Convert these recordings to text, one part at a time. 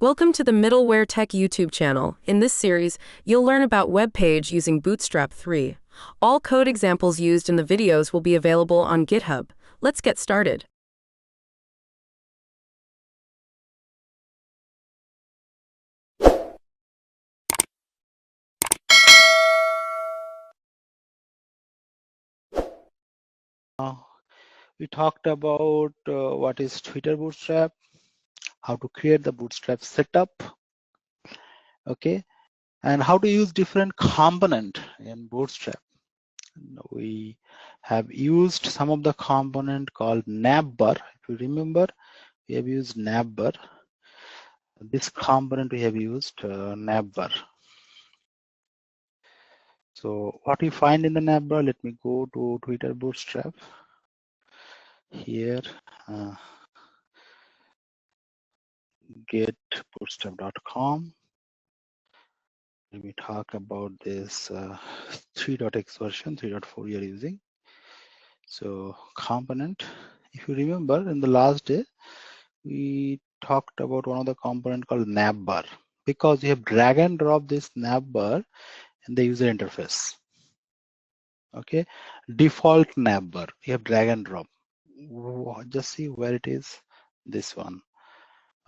Welcome to the Middleware Tech YouTube channel. In this series, you'll learn about web page using Bootstrap 3. All code examples used in the videos will be available on GitHub. Let's get started. We talked about what is Twitter Bootstrap, how to create the Bootstrap setup, okay, and how to use different component in Bootstrap. We have used some of the component called navbar. If you remember, we have used navbar. This component we have used navbar. So what we find in the navbar, let me go to Twitter Bootstrap. Here, get bootstrap.com. Let me talk about this 3.x version, 3.4 we are using. So component, if you remember in the last day, we talked about one of the component called navbar, because you have drag and drop this navbar in the user interface. Okay, default navbar, you have drag and drop. Just see where it is, this one.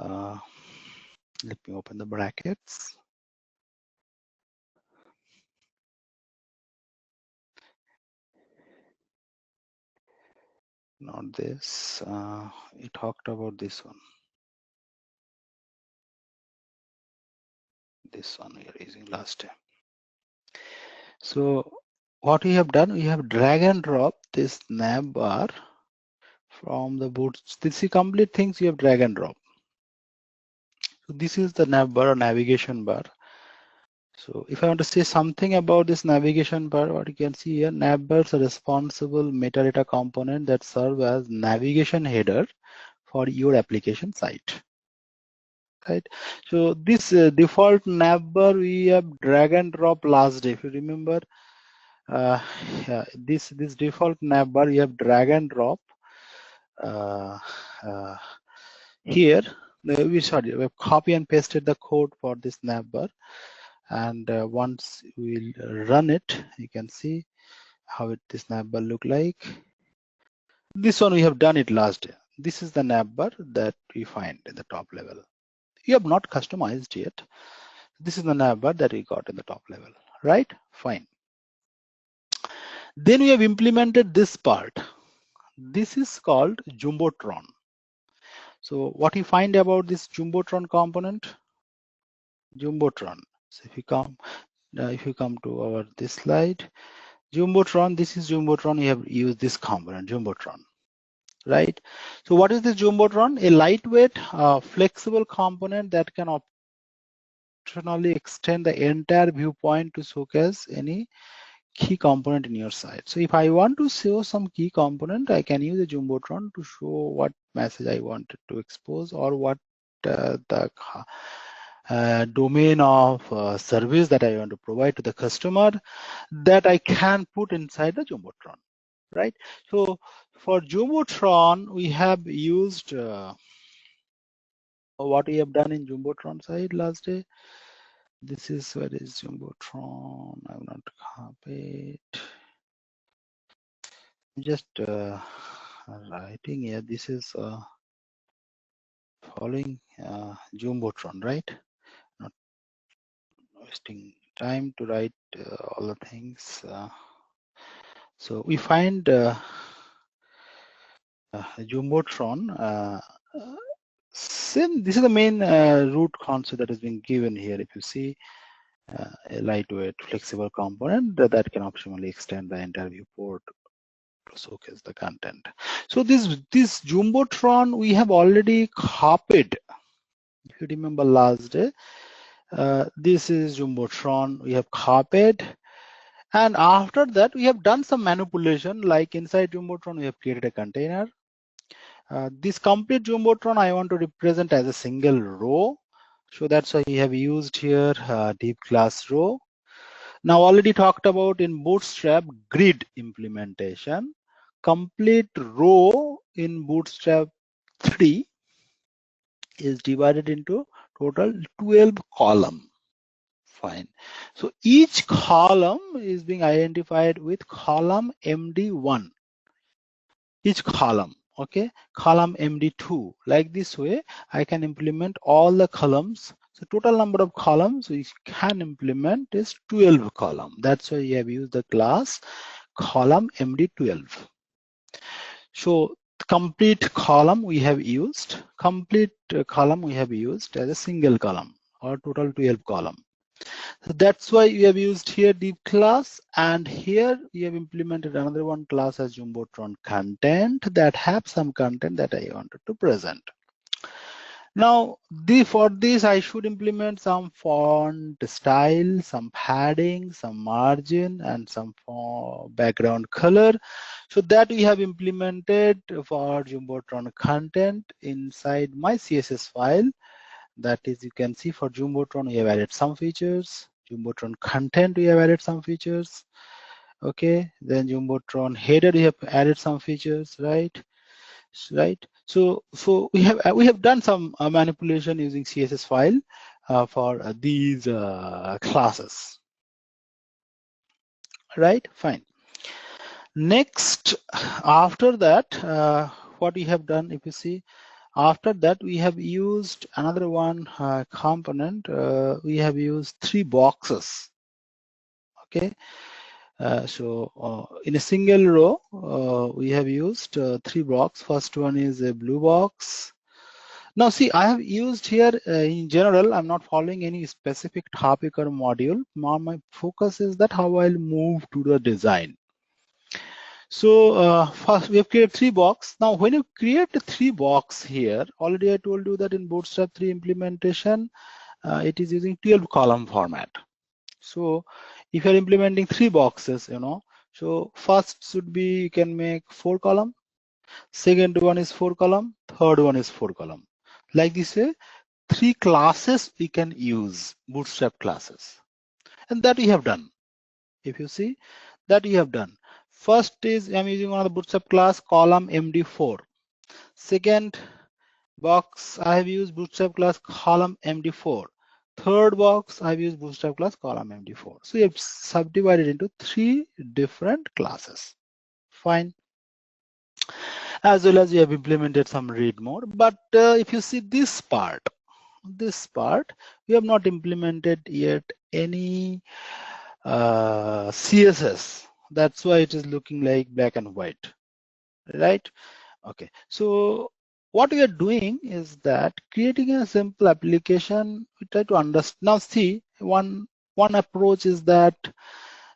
Let me open the brackets. Not this, we talked about this one. This one we are using last time. So what we have done, we have drag and drop this navbar from the boot. This is complete things you have drag and drop. So this is the navbar or navigation bar. So if I want to say something about this navigation bar, what you can see here, navbars are responsible metadata component that serve as navigation header for your application site. Right. So this default navbar we have drag and drop last day. If you remember, yeah, this default navbar you have drag and drop here. We have copy and pasted the code for this navbar, and once we'll run it, you can see how this navbar look like. This one we have done it last day. This is the navbar that we find in the top level. You have not customized yet. This is the navbar that we got in the top level, right? Fine. Then we have implemented this part. This is called Jumbotron. So what you find about this Jumbotron component? Jumbotron. So if you come to our this slide, Jumbotron, this is Jumbotron. You have used this component, Jumbotron, right? So what is this Jumbotron? A lightweight, flexible component that can optionally extend the entire viewpoint to showcase any key component in your site. So if I want to show some key component, I can use a Jumbotron to show what message I wanted to expose, or what the domain of service that I want to provide to the customer, that I can put inside the Jumbotron, right? So for Jumbotron, we have used what we have done in Jumbotron side last day. This is where is Jumbotron. I will not copy it. Just writing here. This is following Jumbotron, right? Not wasting time to write all the things. So we find Jumbotron. This is the main root concept that has been given here. If you see a lightweight, flexible component that can optimally extend the entire viewport to showcase the content. So this Jumbotron we have already copied. If you remember last day, this is Jumbotron we have copied, and after that we have done some manipulation, like inside Jumbotron we have created a container. This complete Jumbotron I want to represent as a single row, so that's why we have used here deep class row. Now already talked about in Bootstrap grid implementation, complete row in Bootstrap 3 is divided into total 12 column. Fine. So each column is being identified with column MD1. Each column, okay, column MD2. Like this way, I can implement all the columns. So total number of columns we can implement is 12 column. That's why we have used the class column MD12. So complete column we have used, complete column we have used as a single column or total 12 column. So that's why we have used here div class, and here we have implemented another one class as Jumbotron content that have some content that I wanted to present. Now, for this, I should implement some font style, some padding, some margin, and some background color. So that we have implemented for Jumbotron content inside my CSS file. That is, you can see for Jumbotron, we have added some features. Jumbotron content, we have added some features. Okay, then Jumbotron header, we have added some features, right? Right. So we have done some manipulation using CSS file for these classes. Right. Fine. Next, after that, what we have done, if you see, after that we have used another one component. We have used 3 boxes. Okay. In a single row, we have used 3 blocks. First one is a blue box. Now see, I have used here in general, I'm not following any specific topic or module. Now my focus is that how I'll move to the design. So first we have created 3 box. Now when you create the 3 box here, already I told you that in Bootstrap 3 implementation, it is using 12 column format. So if you're implementing 3 boxes, so first should be, you can make 4 column, second one is 4 column, third one is 4 column. Like this way, 3 classes we can use, Bootstrap classes. And that we have done. If you see, that we have done. First is, I'm using one of the Bootstrap class, column MD4. Second box, I have used Bootstrap class, column MD4. Third box, I've used Bootstrap class, column MD4. So we have subdivided into 3 different classes. Fine. As well as we have implemented some read mode. But if you see this part, we have not implemented yet any CSS. That's why it is looking like black and white, right? Okay, so what we are doing is that creating a simple application. We try to understand. Now see, one approach is that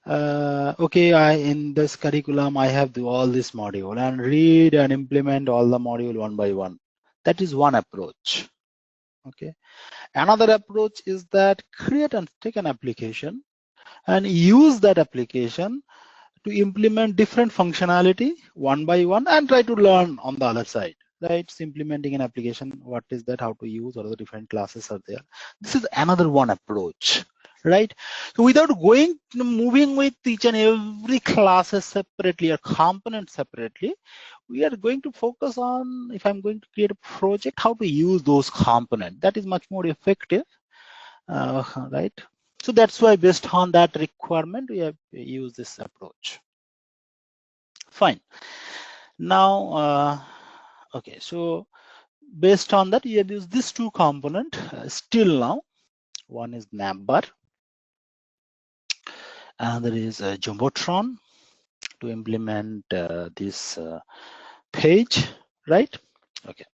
okay, in this curriculum I have all this module and read and implement all the module one by one. That is one approach. Okay, another approach is that create and take an application and use that application to implement different functionality one by one and try to learn on the other side, right? It's implementing an application, what is that, how to use, or the different classes are there. This is another one approach, right? So without moving with each and every classes separately or component separately, we are going to focus on, if I'm going to create a project, how to use those components. That is much more effective, right? So that's why based on that requirement, we have used this approach. Fine. Now, okay, so based on that, you have used these 2 components still now. One is navbar, and there is a Jumbotron to implement this page, right? Okay.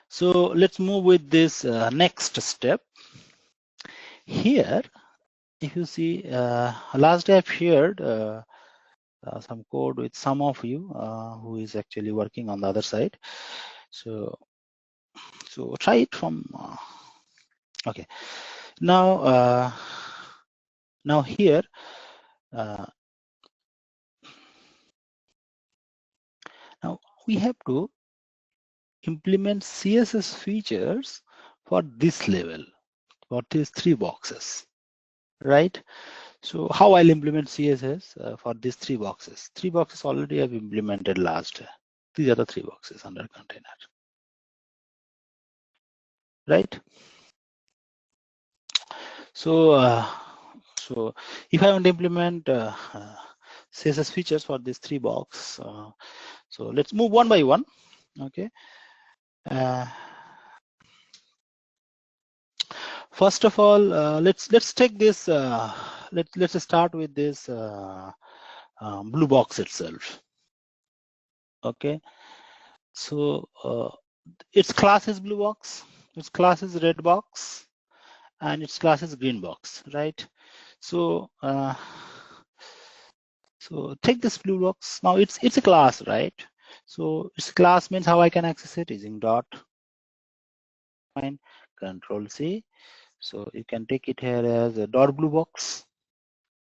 So let's move with this next step. Here, if you see, last day I've shared some code with some of you who is actually working on the other side. So try it from. Okay. Now, now here. Now we have to implement CSS features for this level, for these 3 boxes, right? So how I'll implement CSS for these 3 boxes? 3 boxes already I've implemented last. These are the 3 boxes under container. right? So so if I want to implement CSS features for these 3 box, so let's move one by one. Okay. First of all, let's take this. Let's start with this blue box itself. Okay. So its class is blue box, its class is red box, and its class is green box, right? So so take this blue box. Now it's a class, right? So its class means how I can access it using dot. Fine. Control C. So you can take it here as a dot blue box.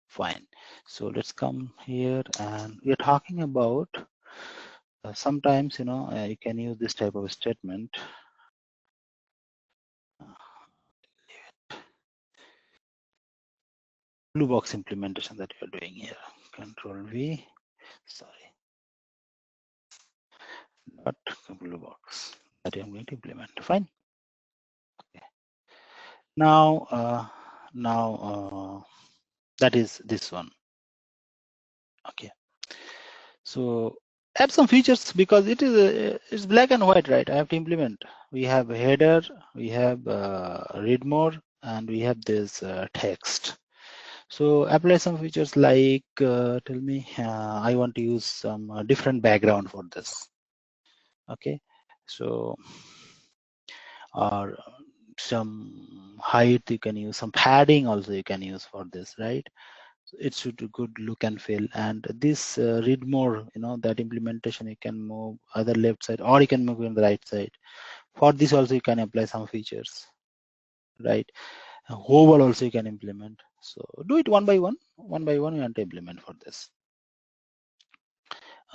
Fine. So let's come here, and we're talking about sometimes you can use this type of statement. Blue box implementation that you're doing here. Control V. Sorry. Not blue box that I'm going to implement. Fine. Okay. Now that is this one. Okay. So add some features because it's black and white, right? I have to implement. We have a header, we have read more, and we have this text. So apply some features like tell me I want to use some different background for this. Okay. So or some height you can use, some padding also you can use for this, right? So it should be good look and feel. And this read more, that implementation you can move either left side or you can move on the right side. For this also you can apply some features, right? Hover also you can implement. So do it one by one you want to implement for this.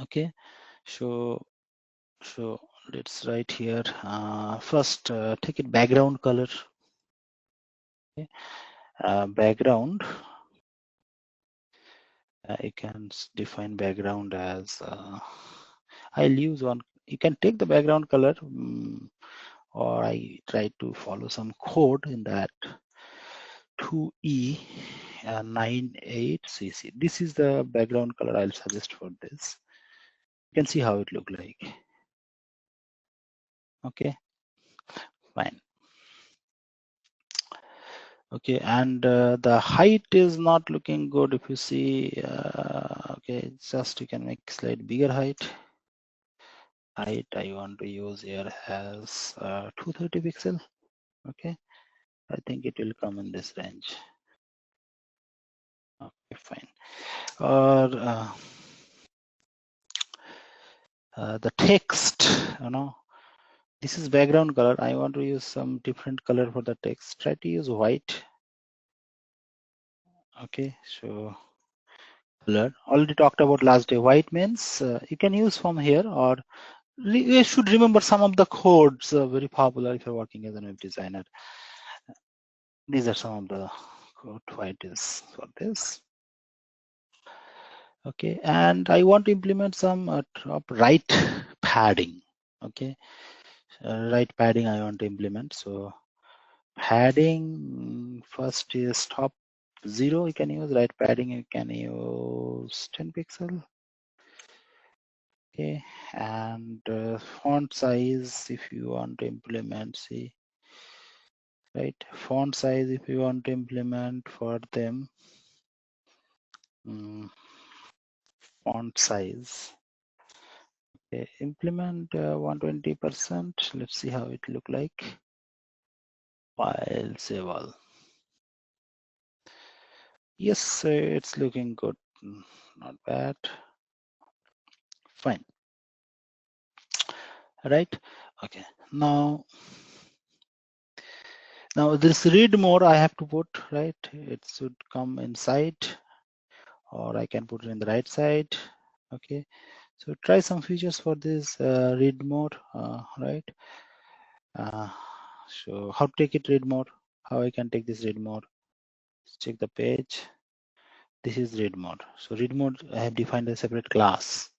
Okay. So let's write here first take it background color. Okay. Background, you can define background as I'll use one. You can take the background color, or I try to follow some code in that 2E 98cc. This is the background color I'll suggest for this. You can see how it look like. Okay, fine. Okay, and the height is not looking good. If you see, okay, just you can make slight bigger height. Height I want to use here as 230 pixel. Okay, I think it will come in this range. Okay, fine. Or the text, this is background color. I want to use some different color for the text. Try to use white. Okay, so color already talked about last day. White means you can use from here, or you should remember some of the codes very popular if you're working as a web designer. These are some of the code. White is for this. Okay, and I want to implement some top right padding. Okay, right padding I want to implement. So padding first is top 0 you can use. Right padding you can use 10 pixel. Okay, and font size if you want to implement, see, right, font size if you want to implement for them, font size, okay, implement 120%. Let's see how it look like. File save all. Yes, it's looking good, not bad. Fine. Right. Okay, now this read more I have to put, right? It should come inside, or I can put it in the right side. Okay, so try some features for this read more, right? So how to take it read more, how I can take this read more. Let's check the page. This is read mode. So read mode I have defined a separate class,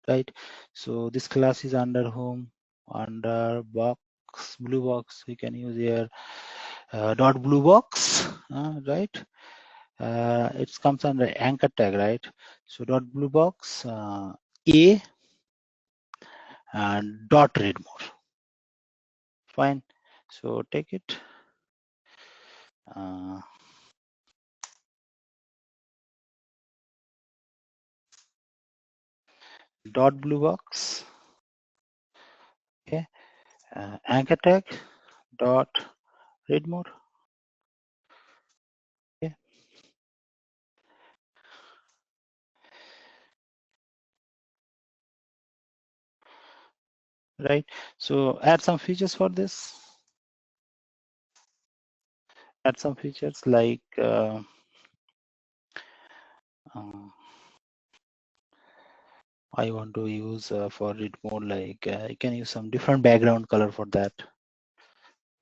right? So this class is under home, under box, blue box you can use here, dot blue box, right? It comes under anchor tag, right? So dot blue box a and dot read more. Fine. So take it. Dot blue box. Okay. Anchor tag dot read more. Okay. Right. So add some features for this. Add some features like I want to use for read mode, like you can use some different background color for that.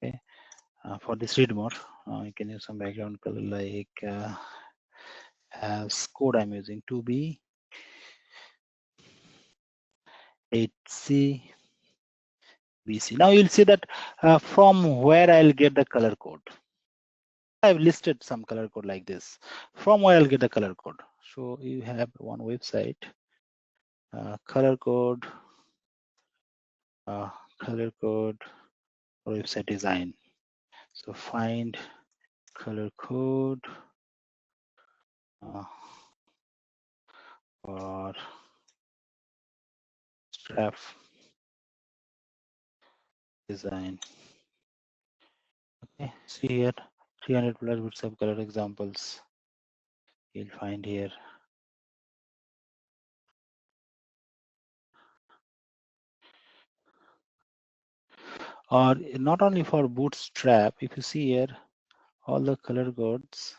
Okay. For this read mode, you can use some background color like as code I'm using 2B 8C BC. Now you'll see that from where I'll get the color code. I've listed some color code like this. From where I'll get the color code. So you have one website, color code or website design. So find color code for Bootstrap design. Okay, see here 300 plus Bootstrap color examples. You'll find here. Or not only for Bootstrap, if you see here all the color codes,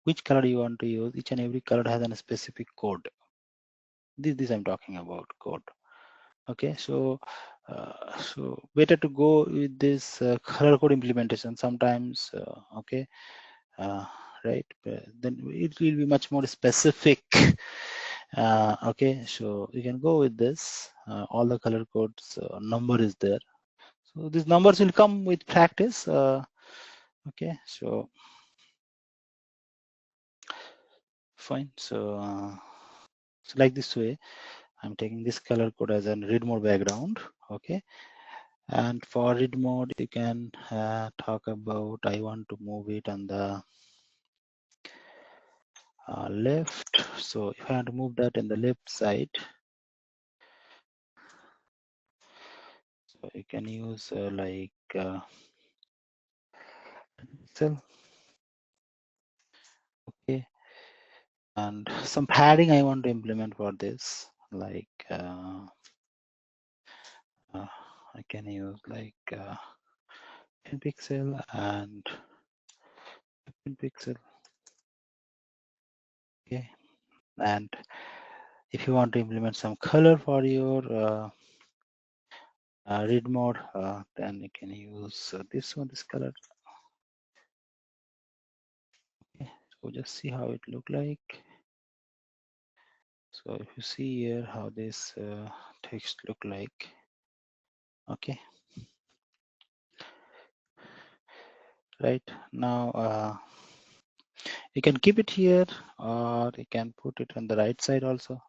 which color you want to use, each and every color has a specific code. This I'm talking about code. Okay, so better to go with this color code implementation sometimes. Okay, right, then it will be much more specific. Okay, so you can go with this. All the color codes number is there, so these numbers will come with practice. Okay, so fine. So like this way, I'm taking this color code as a read mode background. Okay, and for read mode, you can talk about I want to move it on the left. So if I want to move that in the left side, so you can use like cell. Okay, and some padding I want to implement for this, like I can use like 10 pixel and 15 pixel. Okay, and if you want to implement some color for your read mode, then you can use this one, this color. Okay, so just see how it look like. So if you see here how this text look like. Okay, right now you can keep it here, or you can put it on the right side also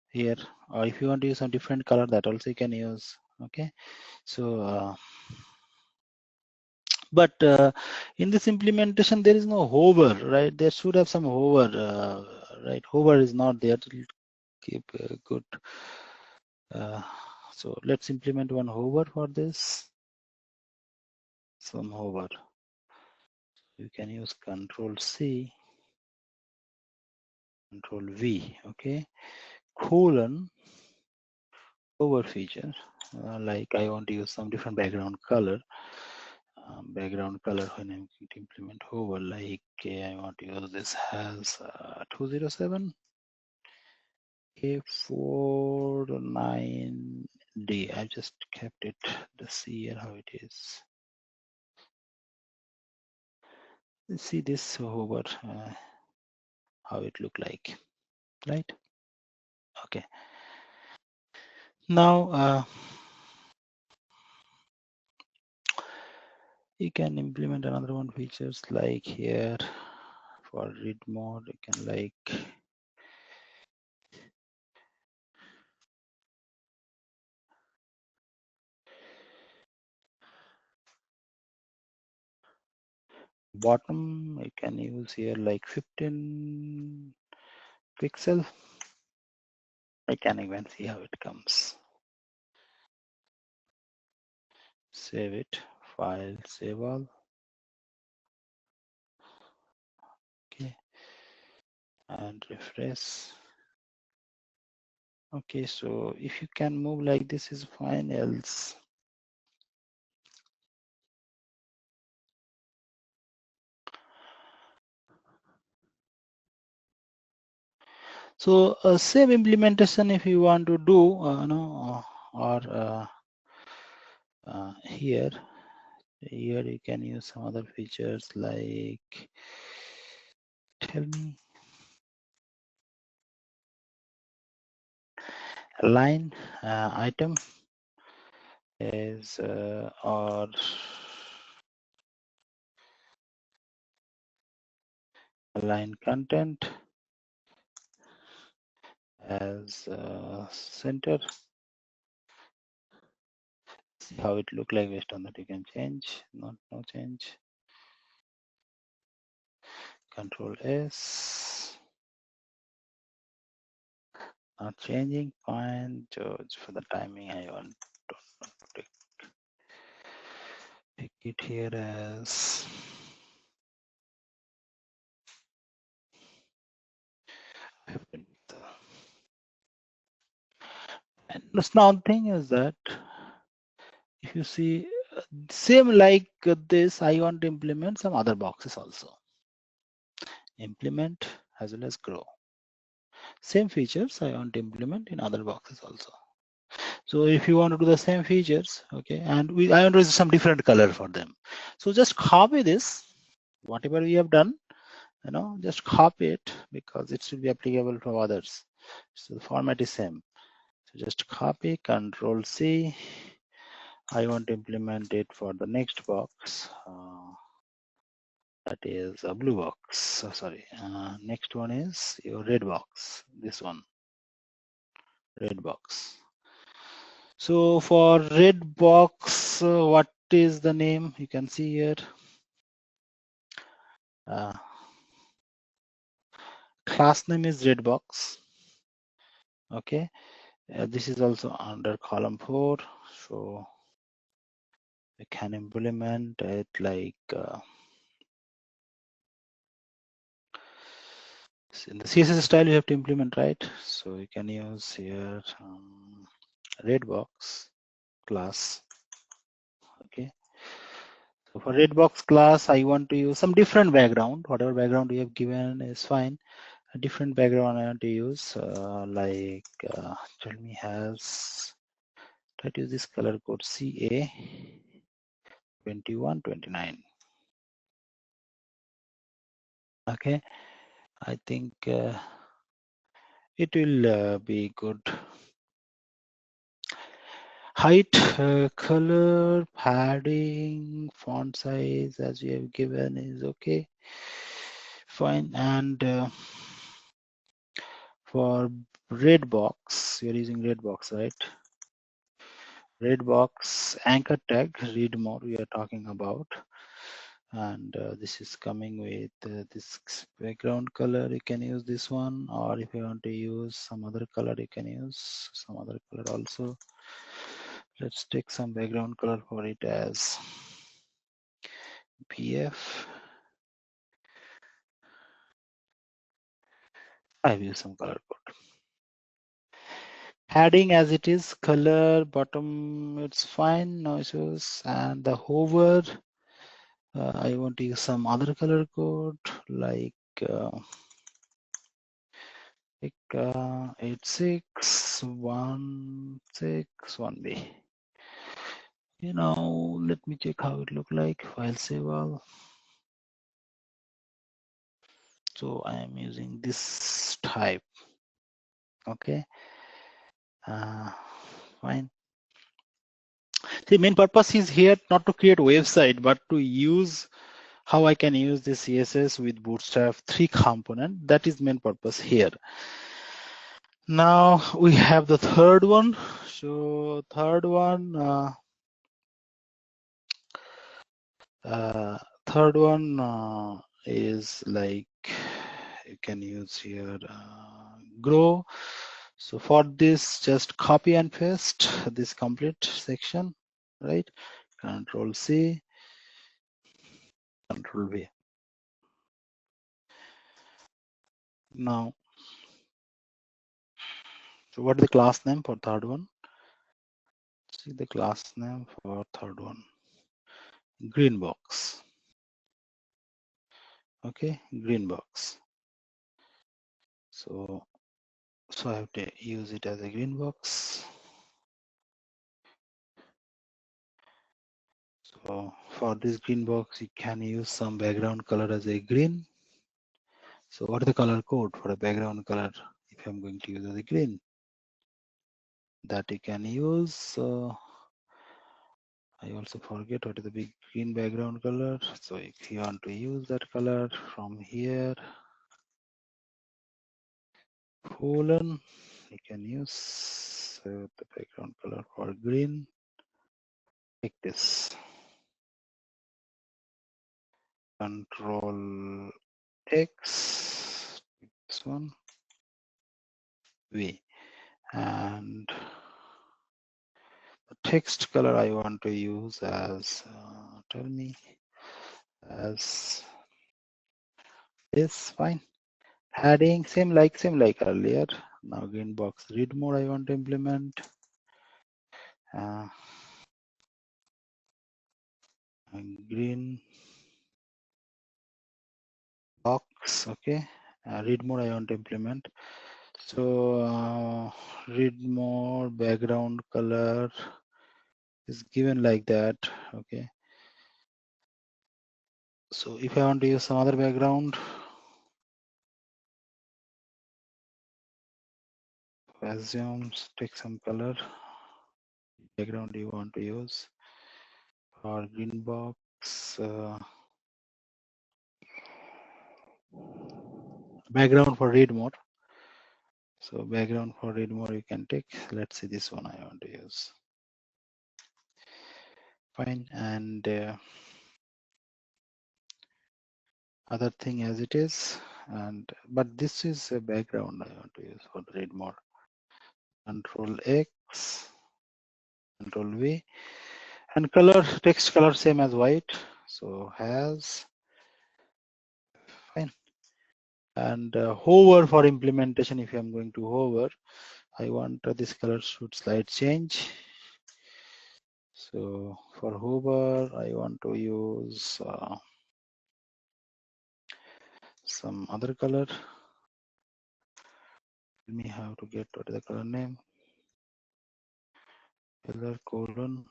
here, or if you want to use some different color, that also you can use. Okay, so but in this implementation there is no hover, right? There should have some hover, right? Hover is not there to keep good. So let's implement one hover for this. Some hover. You can use Control C, Control V. Okay, colon hover feature. Like I want to use some different background color. Background color when I'm going to implement hover, like I want to use this as 207 A49D. I just kept it. Let's see here how it is. Let's see this hover, how it look like, right? Okay. Now You can implement another one features like here for read mode. You can like bottom. You can use here like 15 pixel. I can even see how it comes. Save it, file, save all. Okay, and refresh. Okay, so if you can move like this is fine, else. So same implementation if you want to do, or here you can use some other features like, tell me, align item is or align content as center. See how it look like. Based on that you can change. No change. Control S. Not changing. Fine. George, for the timing I want to take it here as and the small thing is that if you see same like this, I want to implement some other boxes also. Implement as well as grow. Same features I want to implement in other boxes also. So if you want to do the same features, okay, and I want to use some different color for them. So just copy this, whatever we have done, just copy it because it should be applicable to others. So the format is same. So just copy, Control C. I want to implement it for the next box. That is a blue box. Sorry. Next one is your red box. This one, red box. So for red box, what is the name? You can see here. Class name is red box. Okay. This is also under column 4. So we can implement it like in the CSS style you have to implement, right? So you can use here red box class. Okay. So for red box class, I want to use some different background. Whatever background you have given is fine. A different background I want to use, like tell me has. Try to use this color code CA 2129. Okay, I think it will be good. Height, color, padding, font size as we have given is okay. Fine. And for red box, you're using red box, right? Red box anchor tag, read more we are talking about. And this is coming with this background color. You can use this one, or if you want to use some other color, you can use some other color also. Let's take some background color for it as BF. I've used some color code. Padding as it is, color bottom, it's fine, no issues. And the hover, I want to use some other color code like 86161B. Let me check how it look like. File save all. So I am using this type. Okay. Fine. The main purpose is here not to create a website, but to use how I can use this CSS with Bootstrap 3 component. That is main purpose here. Now we have the third one. So third one, is like you can use here grow. So for this, just copy and paste this complete section, right? Control C, Control V. Now, so what is the class name for third one? See the class name for third one, green box. Okay, green box. So I have to use it as a green box. So for this green box, you can use some background color as a green. So what is the color code for a background color if I'm going to use as a green? That you can use. I also forget what is the big green background color. So if you want to use that color from here, colon, you can use the background color for green like this. Control X, this one, V, and the text color I want to use as tell me as this. Fine. Heading same like earlier. Now green box read mode I want to implement. And green box. Okay. Read mode I want to implement. So read mode background color is given like that. Okay. So if I want to use some other background, assume take some color background you want to use for green box. Background for read mode. So background for read mode you can take. Let's see this one I want to use. Fine. And other thing as it is, and but this is a background I want to use for the read mode. Control X, Control V, and color text color same as white. So has fine. And hover for implementation. If I'm going to hover, I want this color should slide change. So for hover, I want to use some other color. Tell me how to get what is the color name. Color colon.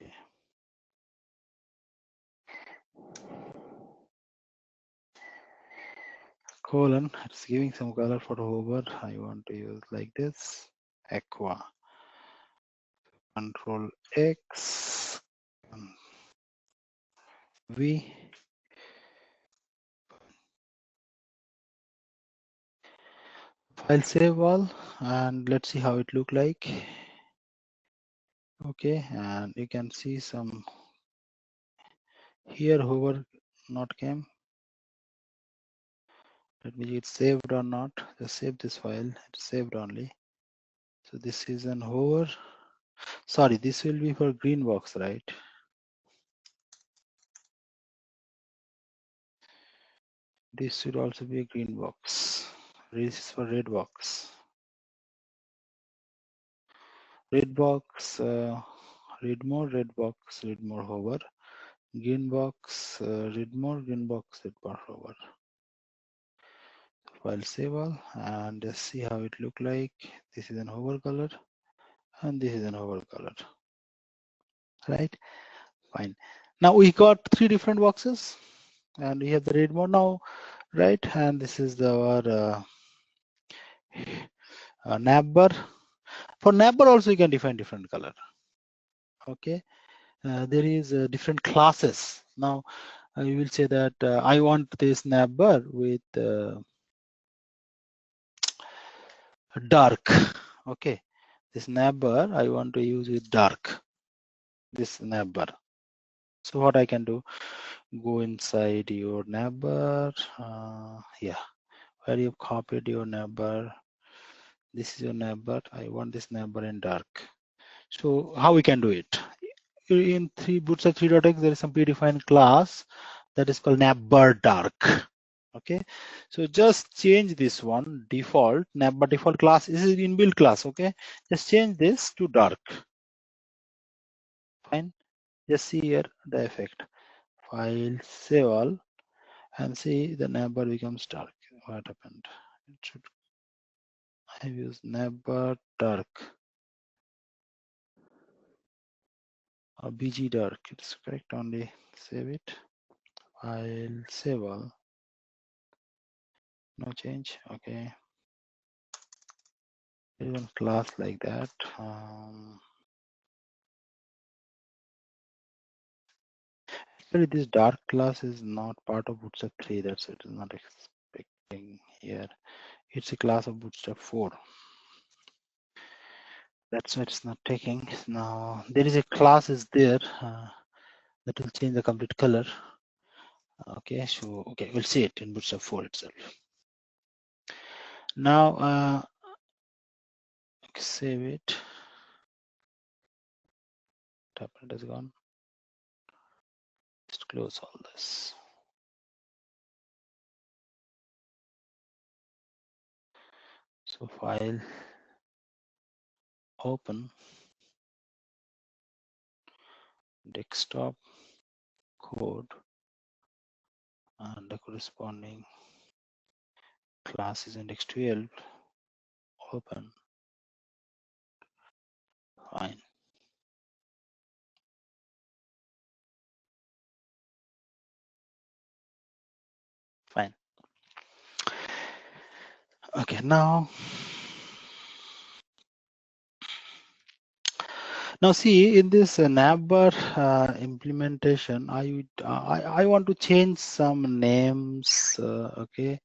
Okay. Colon, it's giving some color for hover. I want to use like this, aqua. Control X, V. File save all, and let's see how it look like. Okay, and you can see some here hover not came. Let me see it's saved or not. Just save this file. It's saved only. So this is an hover. Sorry, this will be for green box, right? This should also be a green box. This is for red box. Red box, read more, red box, read more hover. Green box, read more, green box, read more hover. File save all and let's see how it look like. This is an hover color and this is an hover color. Right? Fine. Now we got three different boxes and we have the read mode. Now right? And this is our navbar. For navbar also you can define different color. Okay, there is different classes. Now you will say that I want this navbar with dark. Okay, this navbar I want to use with dark, this navbar. So what I can do, go inside your navbar, yeah, where you copied your navbar. This is your navbar. I want this navbar in dark. So how we can do it? In Bootstrap 3.x, there is some predefined class that is called navbar dark. Okay, so just change this one default navbar default class. This is inbuilt class. Okay, just change this to dark. Fine. Just see here the effect. File, save all, and see the navbar becomes dark. What happened? It should. I use navbar dark or bg dark. It's correct only. Save it. File, save all. No change. Okay. Even class like that. Actually, this dark class is not part of Bootstrap 3. That's it. It's not expecting here. It's a class of Bootstrap 4. That's why it's not taking. Now there is a class is there that will change the complete color. Okay, so okay, we'll see it in Bootstrap 4 itself. Now save it. Tablet is gone. Just close all this. So file, open, desktop, code, and the corresponding class is index 12. Open. Fine. Fine. Okay, now see in this navbar implementation, I want to change some names. Okay,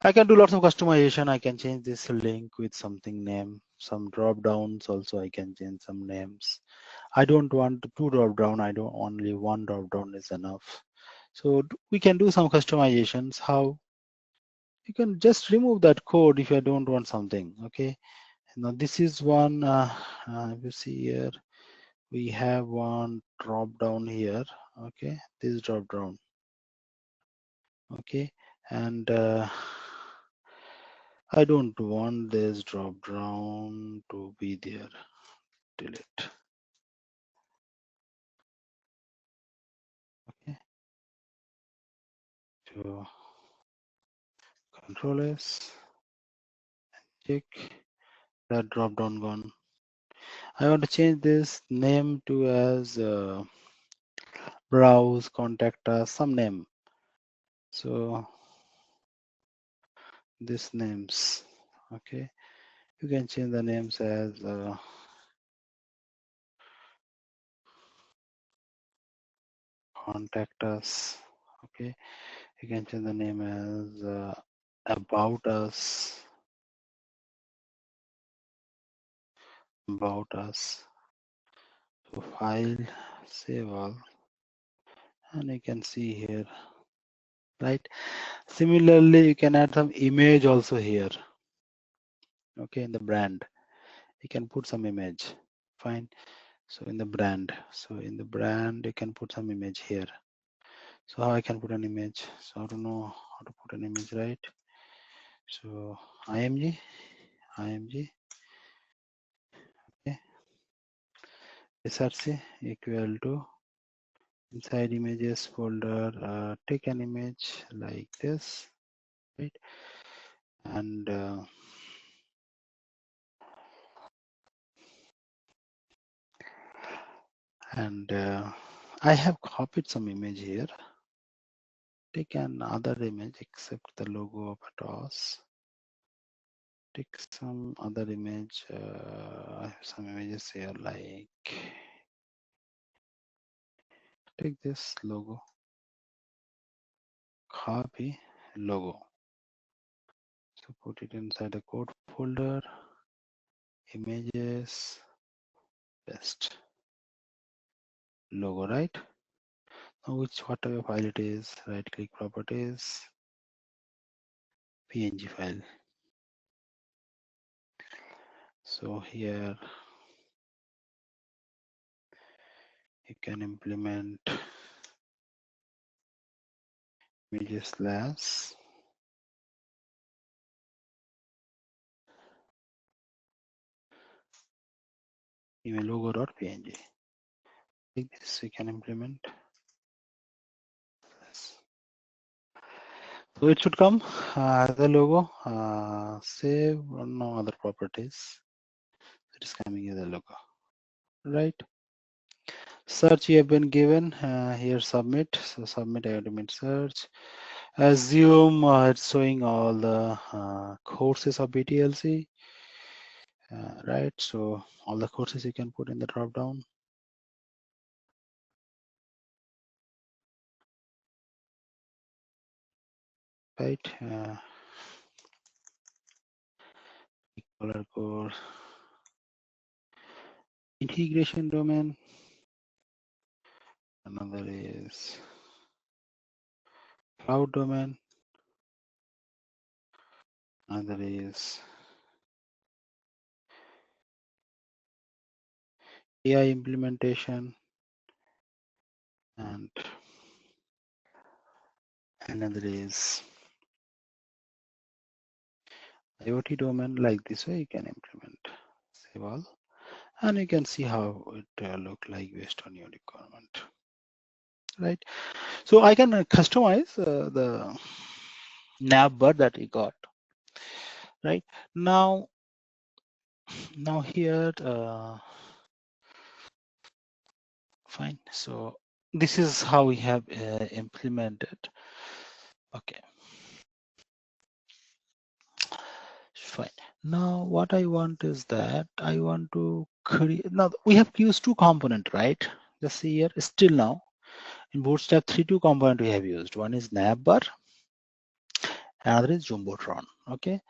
I can do lots of customization. I can change this link with something name, some drop downs also. I can change some names. I don't want two drop down. I don't, only one drop down is enough. So we can do some customizations. How? You can just remove that code if you don't want something. Okay, now this is one. If you see here, we have one drop down here. Okay, this drop down. Okay, and I don't want this drop down to be there. Delete. Okay, so Control S, check that drop down gone. I want to change this name to as browse, contact us, some name. So this names. Okay, you can change the names as contact us. Okay, you can change the name as about us. About us. So file, save all, and you can see here, right? Similarly, you can add some image also here. Okay, in the brand, you can put some image. Fine. So in the brand, you can put some image here. So how I can put an image? So I don't know how to put an image, right? So img, okay, src equal to inside images folder, take an image like this, right? And I have copied some image here. take another image except the logo of Atos. Take some other image. I have some images here, like take this logo, copy logo. So put it inside the code folder, images, best logo, right? Now whatever file it is, right click properties, PNG file. So here you can implement images slash email logo.png. Like this, we can implement this. So it should come the logo, save, no other properties. It is coming as a logo, right? Search you have been given here, submit. So submit automated search. Assume it's showing all the courses of BTLC, right? So all the courses you can put in the drop down. Right, color course, integration domain. Another is cloud domain. Another is AI implementation, and another is IoT domain. Like this way, you can implement. Save all, and you can see how it look like based on your requirement. Right. So I can customize the navbar that we got. Right now here. Fine. So this is how we have implemented. Okay. Fine. Now what I want is that I want to create. Now we have used two component, right? Just see here. Still now in Bootstrap 3 component we have used. One is navbar, another is jumbotron. Okay.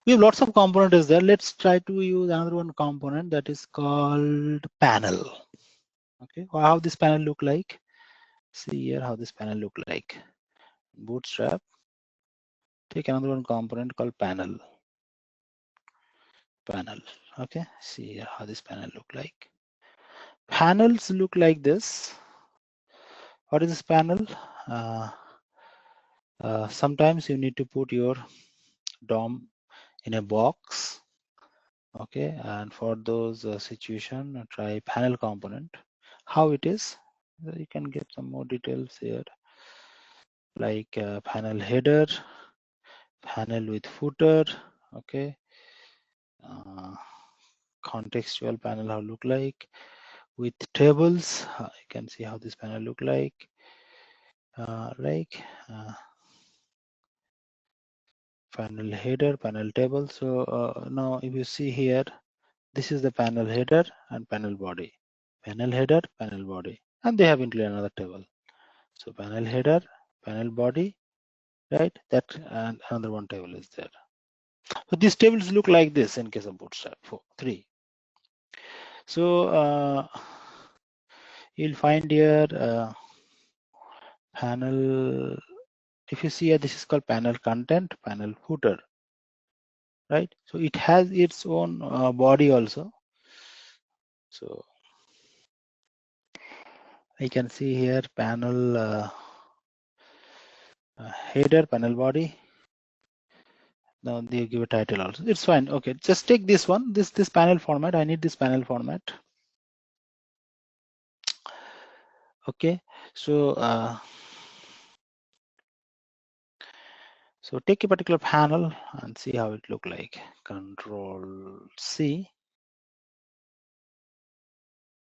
We have lots of components there. Let's try to use another one component that is called panel. Okay. How this panel look like? See here how this panel look like. Bootstrap. Take another one component called panel. Okay, see how this panel look like. Panels look like this. What is this panel? Sometimes you need to put your DOM in a box. Okay, and for those situation, try panel component. How it is? You can get some more details here, like panel header, panel with footer. Okay, contextual panel how look like with tables. You can see how this panel look like. Panel header, panel table. So now if you see here, this is the panel header and panel body. Panel header, panel body, and they have included another table. So panel header, panel body, right? That and another one table is there. So these tables look like this in case of Bootstrap 3. So you'll find here panel. If you see here, this is called panel content, panel footer, right? So it has its own body also. So I can see here panel header, panel body. Now they give a title also. It's fine. Okay, just take this one. This panel format. I need this panel format. Okay, so so take a particular panel and see how it look like. Control C.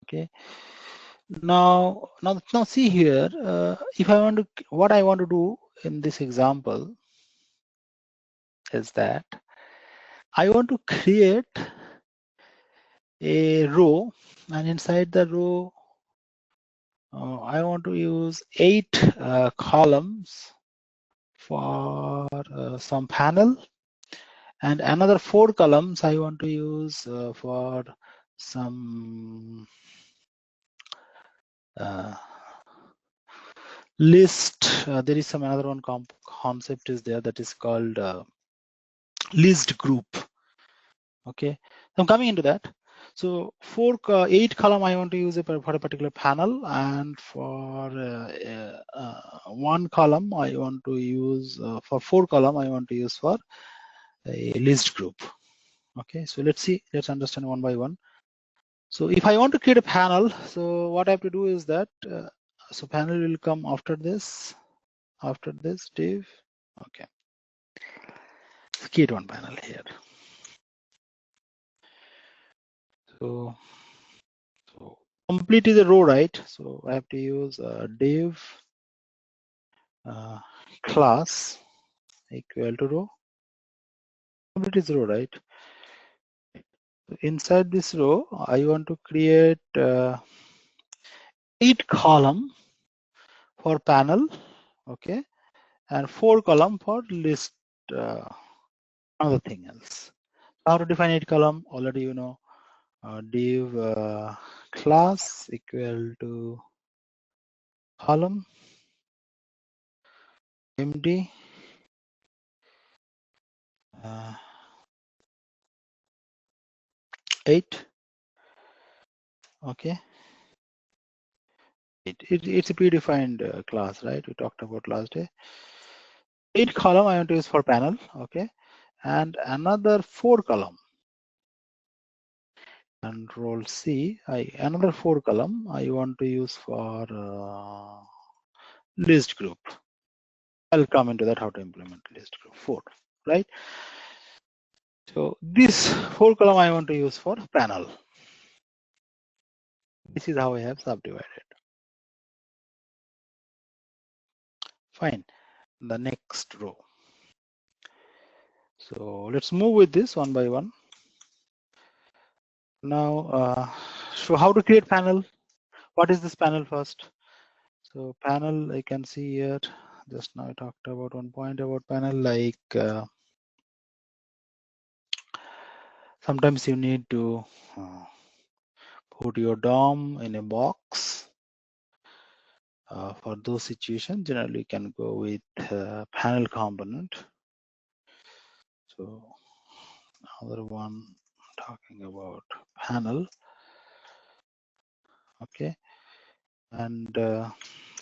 Okay, Now see here, if I want to, what I want to do in this example is that I want to create a row, and inside the row, I want to use 8 columns for some panel, and another 4 columns I want to use for some list. There is some another one concept is there that is called list group. Okay, I'm coming into that. So 8 column I want to use for a particular panel, and for 1 column I want to use for 4 column I want to use for a list group. Okay, so let's understand one by one. So if I want to create a panel, so what I have to do is that so panel will come after this div. Okay, create one panel here. So complete is a row, right? So I have to use div class equal to row. Complete is row, right? So inside this row, I want to create 8 column for panel, okay, and 4 column for list. Another thing else. How to define 8 column? Already you know. Div class equal to column md 8. Okay, it's a predefined class, right? We talked about last day. 8 column I want to use for panel, okay, and another 4 column. Control C. Another 4 column I want to use for list group. I'll come into that how to implement list group 4, right? So this 4 column I want to use for panel. This is how I have subdivided. Fine. The next row. So let's move with this one by one. Now, so how to create panel? What is this panel first? So panel, I can see here. Just now I talked about one point about panel, like sometimes you need to put your DOM in a box. For those situations, generally you can go with panel component. So another one talking about panel. Okay, and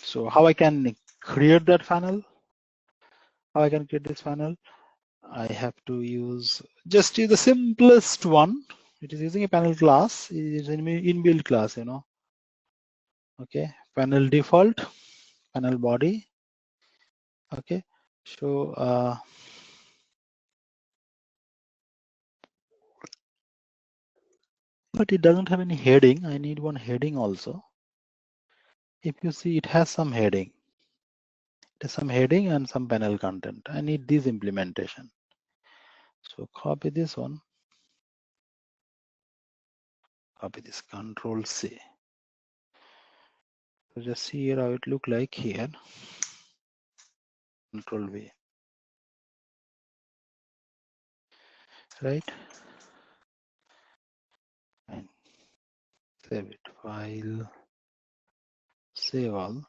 so how I can create that panel? How I can create this panel? I have to use the simplest one. It is using a panel class. It is an inbuilt class, you know. Okay, panel default, panel body. Okay, so but it doesn't have any heading. I need one heading also. If you see, it has some heading. It has some heading and some panel content. I need this implementation. So copy this one. Copy this. Control C. So just see here how it look like here. Control V. Right. And save it. File. Save all.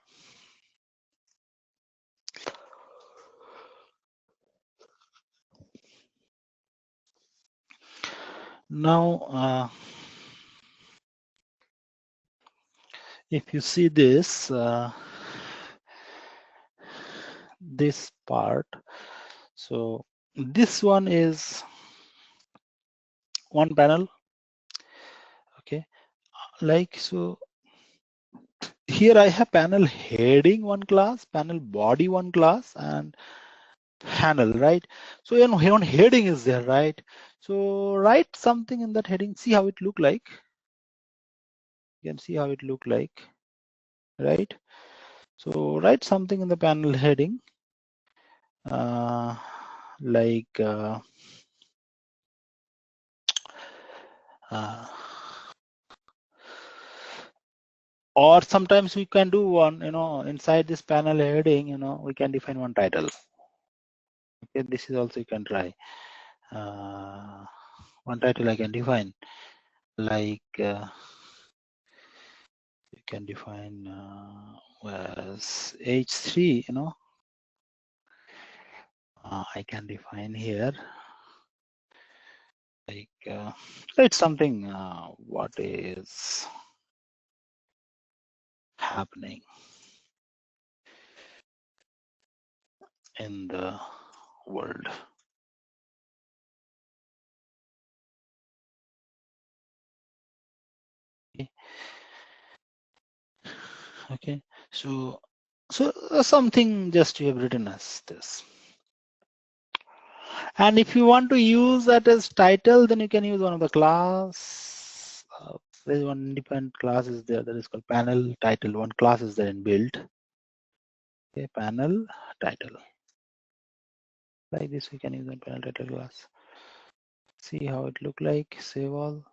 Now, if you see this, this part, so this one is one panel. Okay, like so. Here I have panel heading one class, panel body one class, and panel, right? So you know, heading is there, right? So write something in that heading. See how it look like. You can see how it look like. right? So write something in the panel heading, like or sometimes we can do one, inside this panel heading, we can define one title. Okay, this is also you can try. One title I can define, like you can define as H3, I can define here, like it's something what is happening in the world. Okay, so something just you have written as this. And if you want to use that as title, then you can use one of the class. There is one independent class is there that is called panel title. One class is there in build. Okay, panel title. Like this, we can use the panel title class. See how it look like. Save all.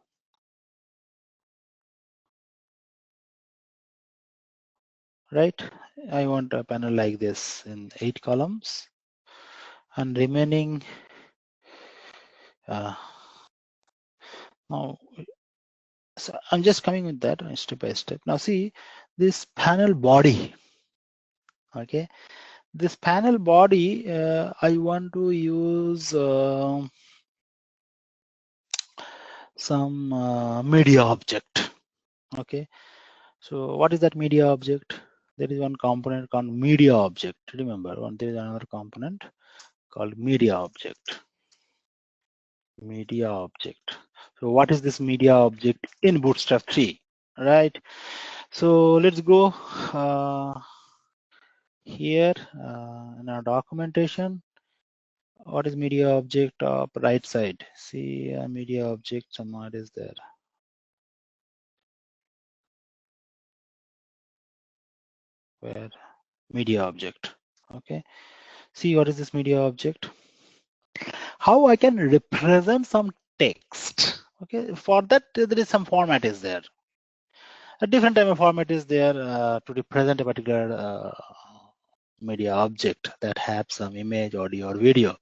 Right. I want a panel like this in 8 columns, and remaining. Now, so I'm just coming with that step by step. Now see this panel body. Okay, this panel body, I want to use some media object. Okay, so what is that media object? There is one component called media object. Remember, there is another component called media object. Media object. So what is this media object in Bootstrap 3? Right. So let's go here in our documentation. What is media object up right side? See media object somewhere is there. Where media object. Okay. See what is this media object? How I can represent some text. Okay. For that there is some format is there. A different type of format is there to represent a particular media object that has some image, audio, or video.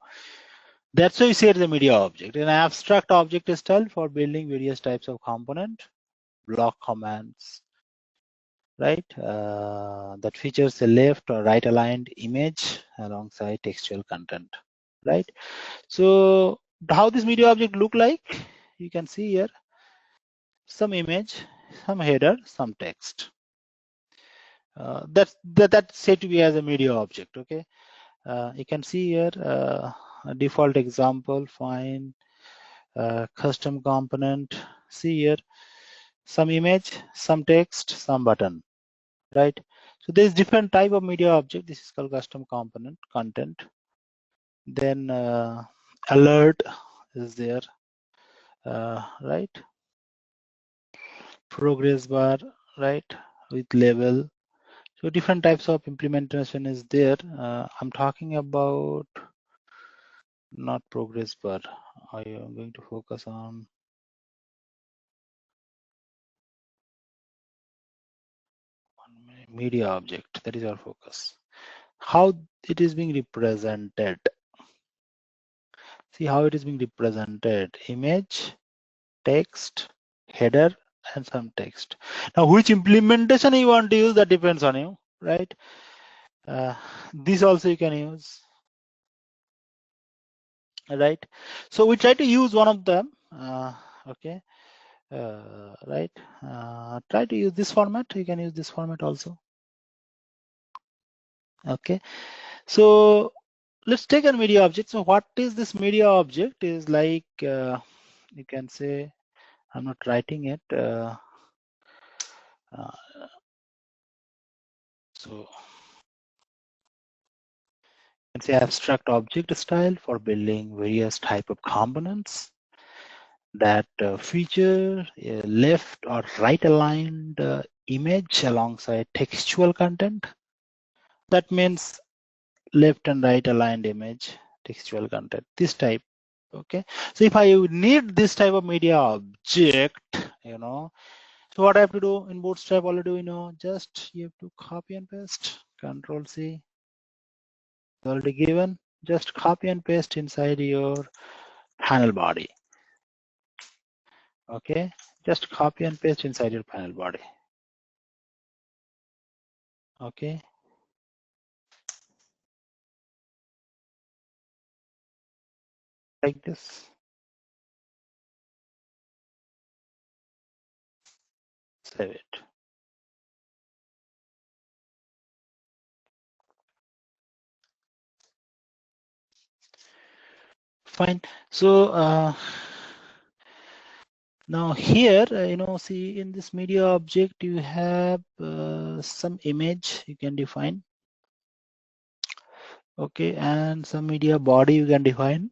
That's why you say it's a media object. An abstract object is style for building various types of component, block commands, right? That features a left or right aligned image alongside textual content, right? So how this media object look like? You can see here some image, some header, some text. That's said to be as a media object. Okay, you can see here a default example. Fine, custom component. See here some image, some text, some button. Right. So there's different type of media object. This is called custom component content. Then alert is there. Right. Progress bar. Right. With label. So different types of implementation is there. I'm talking about not progress bar. I am going to focus on media object. That is our focus. How it is being represented. See how it is being represented. Image, text, header, and some text. Now, which implementation you want to use, that depends on you, right? This also you can use, right? So we try to use one of them. Okay, right? Try to use this format. You can use this format also. Okay, so let's take a media object. So what is this media object? Is like you can say, I'm not writing it. So you can say abstract object style for building various type of components that feature left or right aligned image alongside textual content. That means left and right aligned image, textual content, this type. Okay, so if I need this type of media object, so what I have to do in Bootstrap already, just you have to copy and paste, Control C, already given, just copy and paste inside your panel body. Okay, just copy and paste inside your panel body. Okay, like this. Save it. Fine. So now here, see in this media object, you have some image you can define. Okay, and some media body you can define.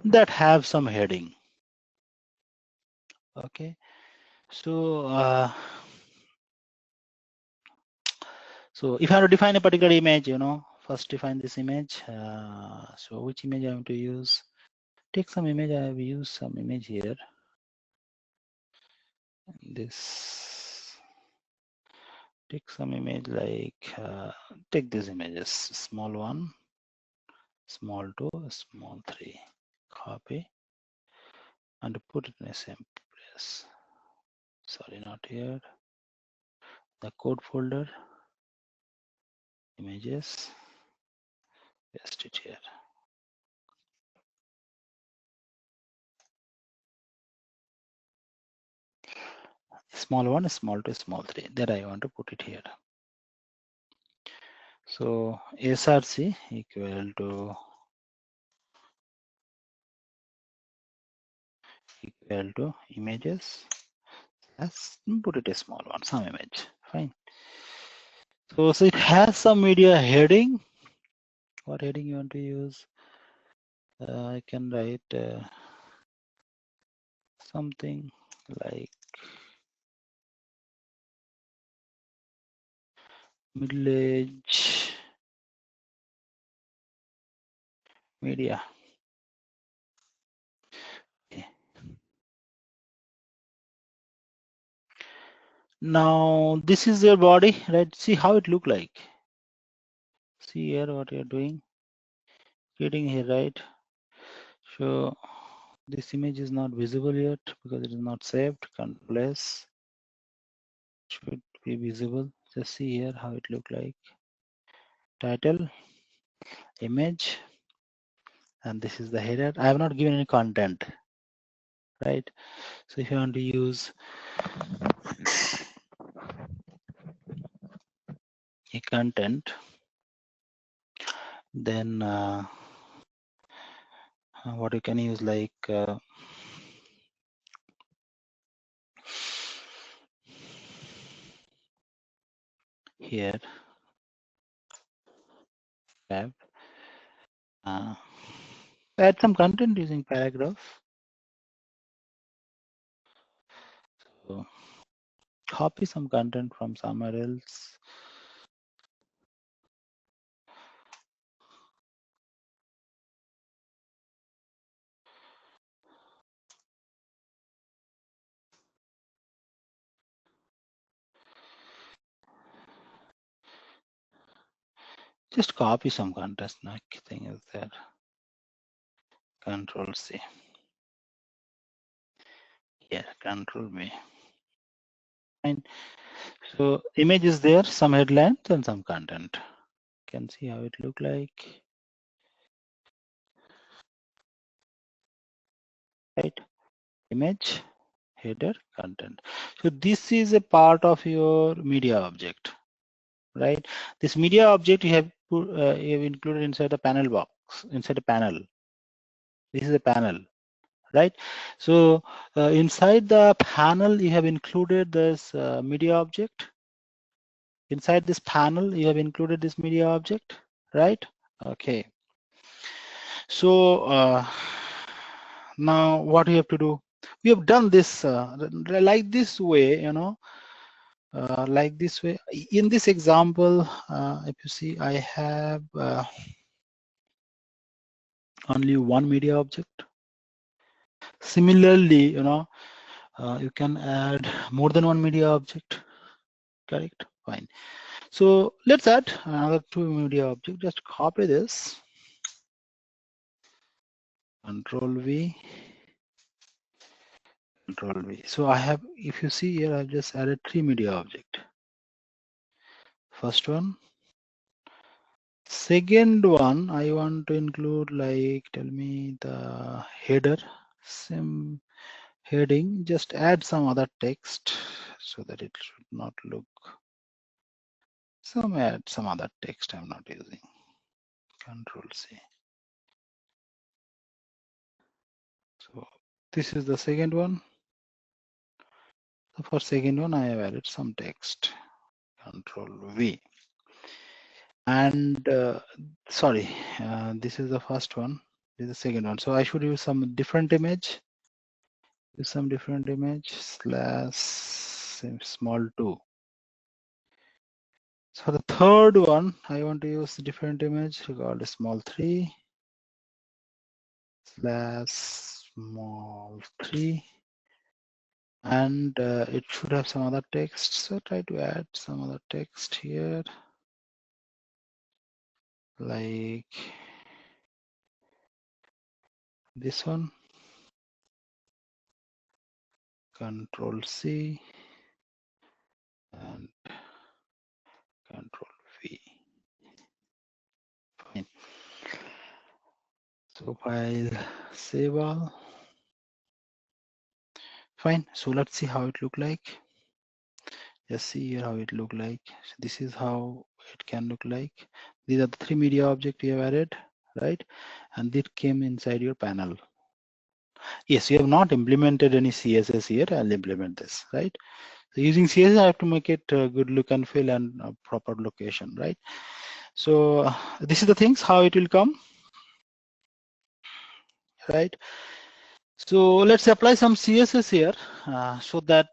That have some heading. Okay, so so if I have to define a particular image, first define this image. So which image I want to use? Take some image. I have used some image here. This. Take some image like take these images, small 1, small 2, small 3. Copy and put it in the same place. Sorry, not here. The code folder, images, paste it here. Small 1, small 2, small 3. That I want to put it here. So src equal to images. Let's put it a small one, some image. Fine. So it has some media heading. What heading you want to use? I can write something like middle age media. Okay. Now this is your body, right? See how it look like. See here what you're doing. Getting here, right? So this image is not visible yet because it is not saved. Control S should be visible. Just see here how it look like. Title, image, and this is the header. I have not given any content, right? So if you want to use a content, then what you can use like here tab add some content using paragraph. So copy some content from somewhere else. Just copy some content. Nothing is there. Control C. Here, Control V. Fine. So image is there, some headlines and some content. You can see how it look like. Right? Image, header, content. So this is a part of your media object, right? This media object you have included inside the panel box, inside the panel. This is a panel, right? So inside the panel, you have included this media object. Inside this panel, you have included this media object, right? Okay. So now what you have to do? we have done this like this way, like this way. In this example, if you see, I have only one media object. Similarly, you can add more than one media object. Correct? Fine. So let's add another two media object. Just copy this. Control V. Control V. So I have, if you see here, I've just added three media object. First one. Second one, I want to include, like, tell me the header, some heading, just add some other text so that it should not look, add some other text I'm not using. Control C. So this is the second one. So for second one, I have added some text. Control V. And sorry, this is the first one. This is the second one. So I should use some different image. Use some different image slash small 2. So for the third one, I want to use a different image called small 3 slash small 3, and it should have some other text. So try to add some other text here, like this one. Control C and Control V. Fine. So file save all. Fine. So let's see how it look like. Just see here how it look like. So this is how it can look like. These are the three media objects you have added, right? And it came inside your panel. Yes, you have not implemented any CSS here. I'll implement this, right? So using CSS, I have to make it a good look and feel and proper location, right? So this is the things how it will come, right? So let's apply some CSS here so that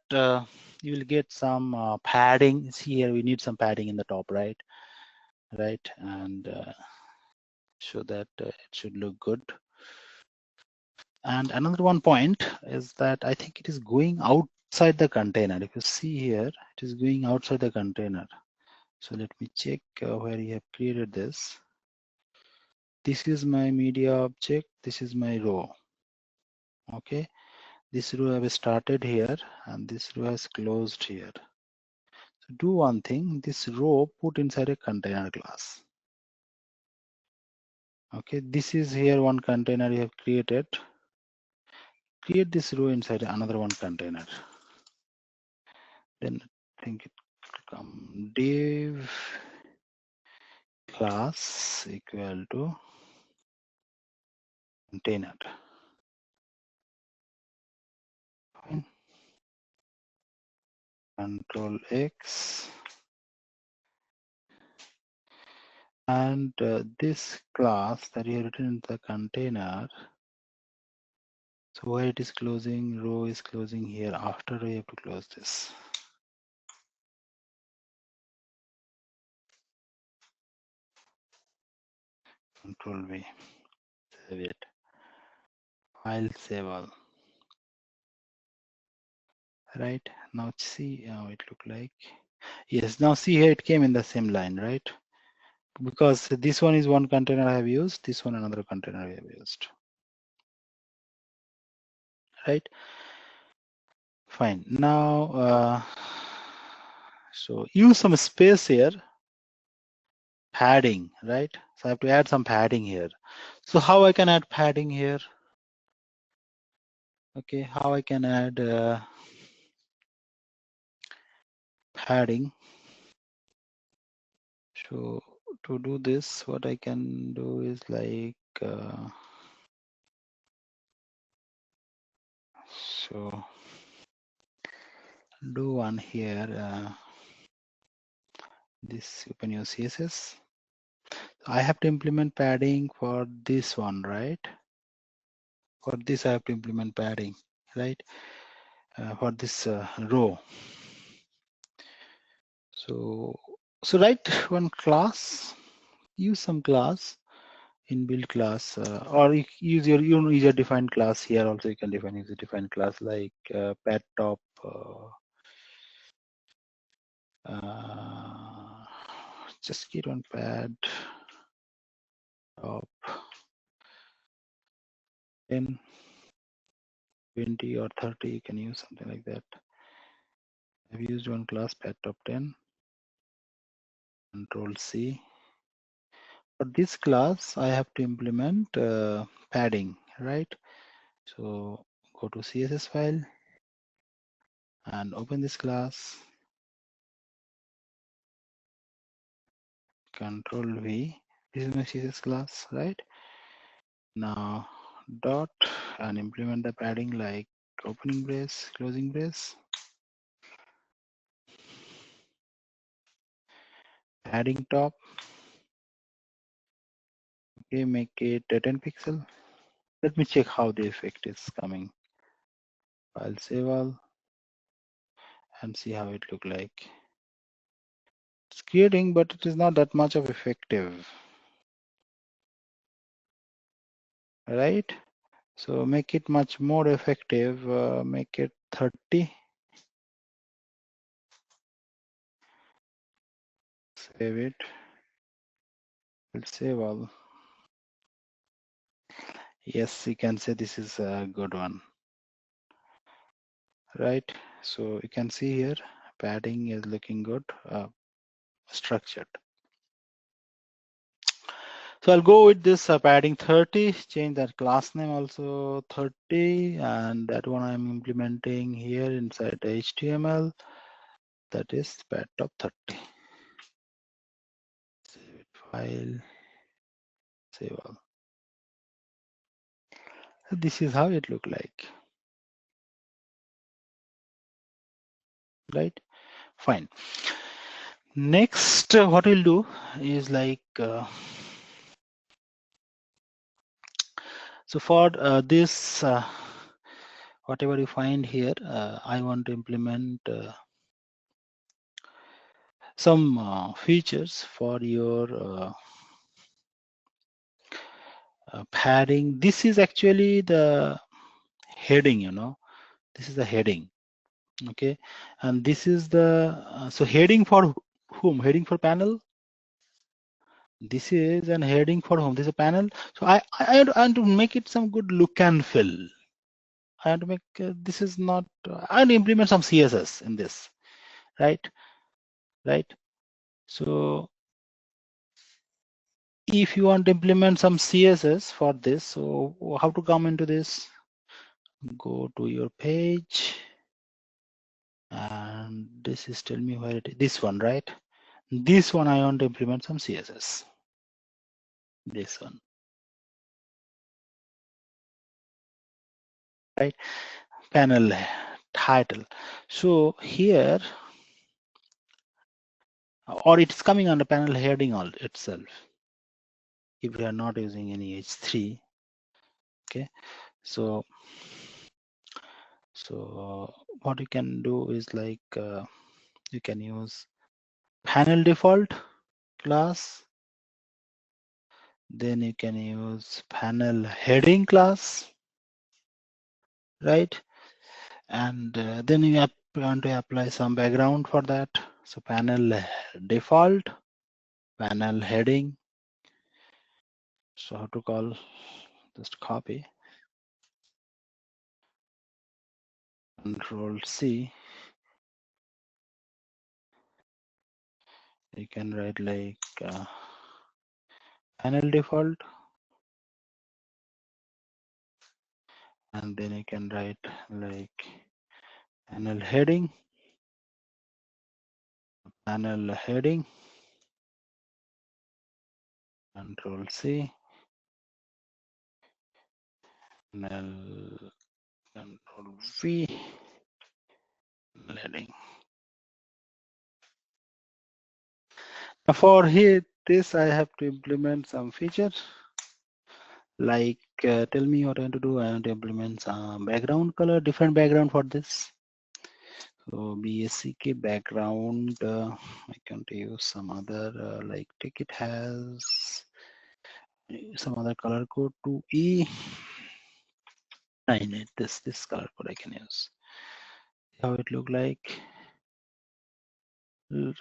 you will get some padding. See here, we need some padding in the top, right? Right, and so that it should look good. And another one point is that I think it is going outside the container. If you see here, it is going outside the container. So let me check where you have created this. This is my media object. This is my row. Okay, this row have started here and this row has closed here. So do one thing, this row put inside a container class. Okay, this is here one container you have created. Create this row inside another one container. Then I think it will come div class equal to container. Fine. Control X. And this class that you have written in the container, so where it is closing, row is closing here. After you have to close this. Control V. Save it. File save all. Right, now see how it look like. Yes, now see here it came in the same line, right? Because this one is one container I have used, this one another container I have used. Right, fine. Now so use some space here, padding, right? So I have to add some padding here. So how I can add padding here? Okay, how I can add padding? So to do this, what I can do is like so do one here. This open your CSS. I have to implement padding for this one, right? For this I have to implement padding. right? For this row. So write one class, use some class, inbuilt class, or you use your user defined class here. Also, you can define user defined class like pet top. Just get on pad top 10, 20 or 30. You can use something like that. I've used one class pad top 10. Control C. For this class, I have to implement padding, right? So go to CSS file and open this class. Control V. This is my CSS class, right? Now dot and implement the padding like opening brace, closing brace. Padding top. Okay, make it 10 pixel. Let me check how the effect is coming. File save all and see how it look like. It's creating, but it is not that much of effective, right? So make it much more effective. Make it 30. Save it. We'll save all. Yes, you can say this is a good one, right? So you can see here padding is looking good, structured. So I'll go with this padding 30, change that class name also 30, and that one I'm implementing here inside the HTML. That is pad top 30. Save it, file, save all. This is how it look like, right? Fine. Next, what we'll do is like, so for this, whatever you find here, I want to implement some features for your padding. This is actually the heading, you know, this is the heading. Okay, and this is the so heading for whom? Heading for panel. This is an heading for whom? This is a panel. So I want to make it some good look and feel. I want to make this is not. I want to implement some CSS in this, right? Right. So if you want to implement some CSS for this, so how to come into this? Go to your page, and this is tell me where it is. This one, right? This one I want to implement some CSS. This one, right? Panel title. So here, or it's coming under panel heading all itself. If we are not using any H3, okay. So what you can do is like you can use panel default class. Then you can use panel heading class, right? And then you want to apply some background for that. So panel default, panel heading. So how to call, just copy, Control C. You can write like panel default, and then you can write like panel heading, Control C, panel, Control V, heading. Now for here, this I have to implement some features. Like, tell me what I want to do. I want to implement some background color, different background for this. So BSCK background, I can use some other, like take it has some other color code to E9. This color code I can use. How it look like,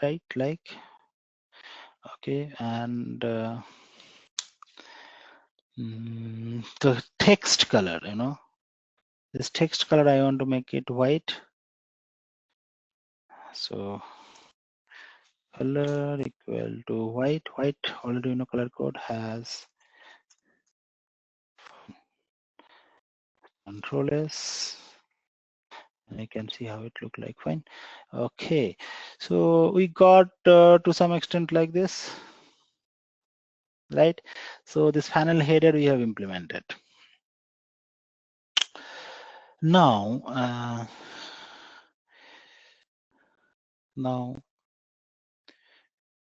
right? Like, okay, and the text color, this text color I want to make it white. So color equal to white. Already color code has Control S. And you can see how it look like. Fine. Okay, so we got to some extent like this, right? So this panel header we have implemented. Now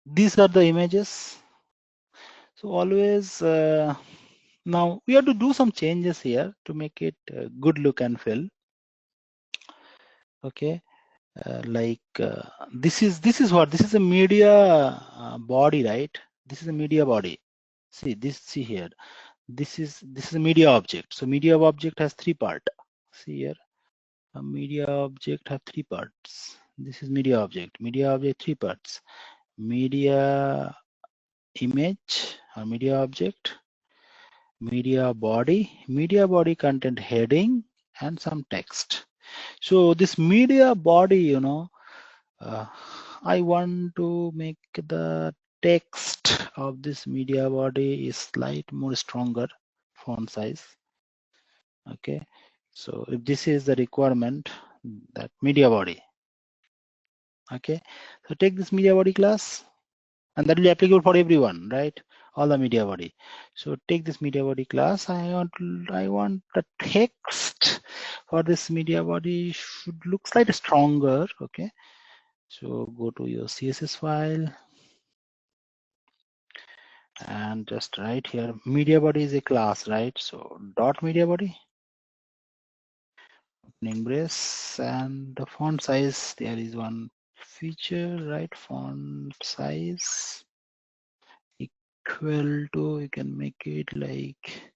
these are the images. So always now we have to do some changes here to make it good look and feel. Okay, this is a media body, right? This is a media body. See here. This is a media object. So media object has three parts. See here, a media object have three parts. This is media object. Media object three parts. Media image or media object, media body content heading, and some text. So this media body, I want to make the text of this media body is slight more stronger font size. Okay, so if this is the requirement, that media body. Okay, so take this media body class, and that will be applicable for everyone, right? All the media body. So take this media body class. I want the text for this media body should look slightly stronger. Okay, so go to your CSS file and just write here media body is a class, right? So dot media body, opening brace, and the font size, there is one feature, right? Font size equal to, you can make it like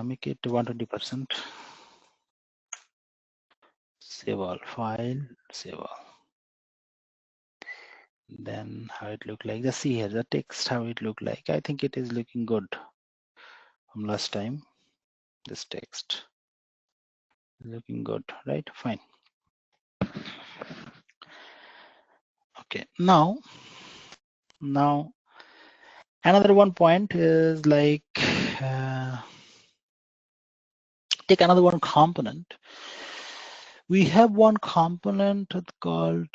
make it 120%. Save all file, save all. Then how it look like, just see here the text, how it look like. I think it is looking good from last time. This text looking good, right? Fine. Okay, now another one point is like take another one component. We have one component called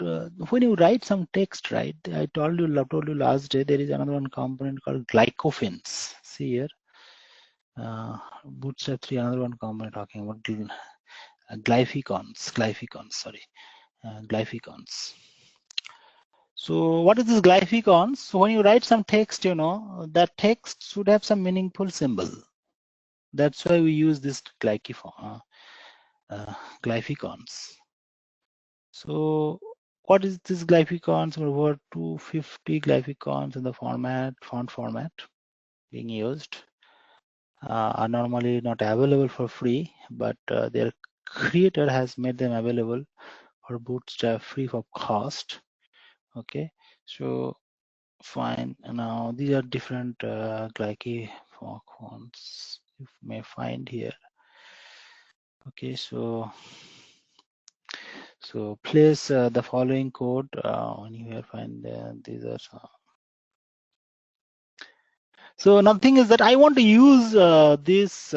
when you write some text, right? I told you last day there is another one component called glycophins. See here, Bootstrap 3, another one component talking about glyphicons. Sorry, glyphicons. So what is this glyphicons? So when you write some text, that text should have some meaningful symbol. That's why we use this glyphicons. So what is this glyphicons? Over 250 glyphicons in the font format being used. Are normally not available for free, but their creator has made them available for Bootstrap free of cost. Okay, so fine. Now these are different glyph fonts you may find here. Okay, so place the following code when you here find these are some. So another thing is that I want to use this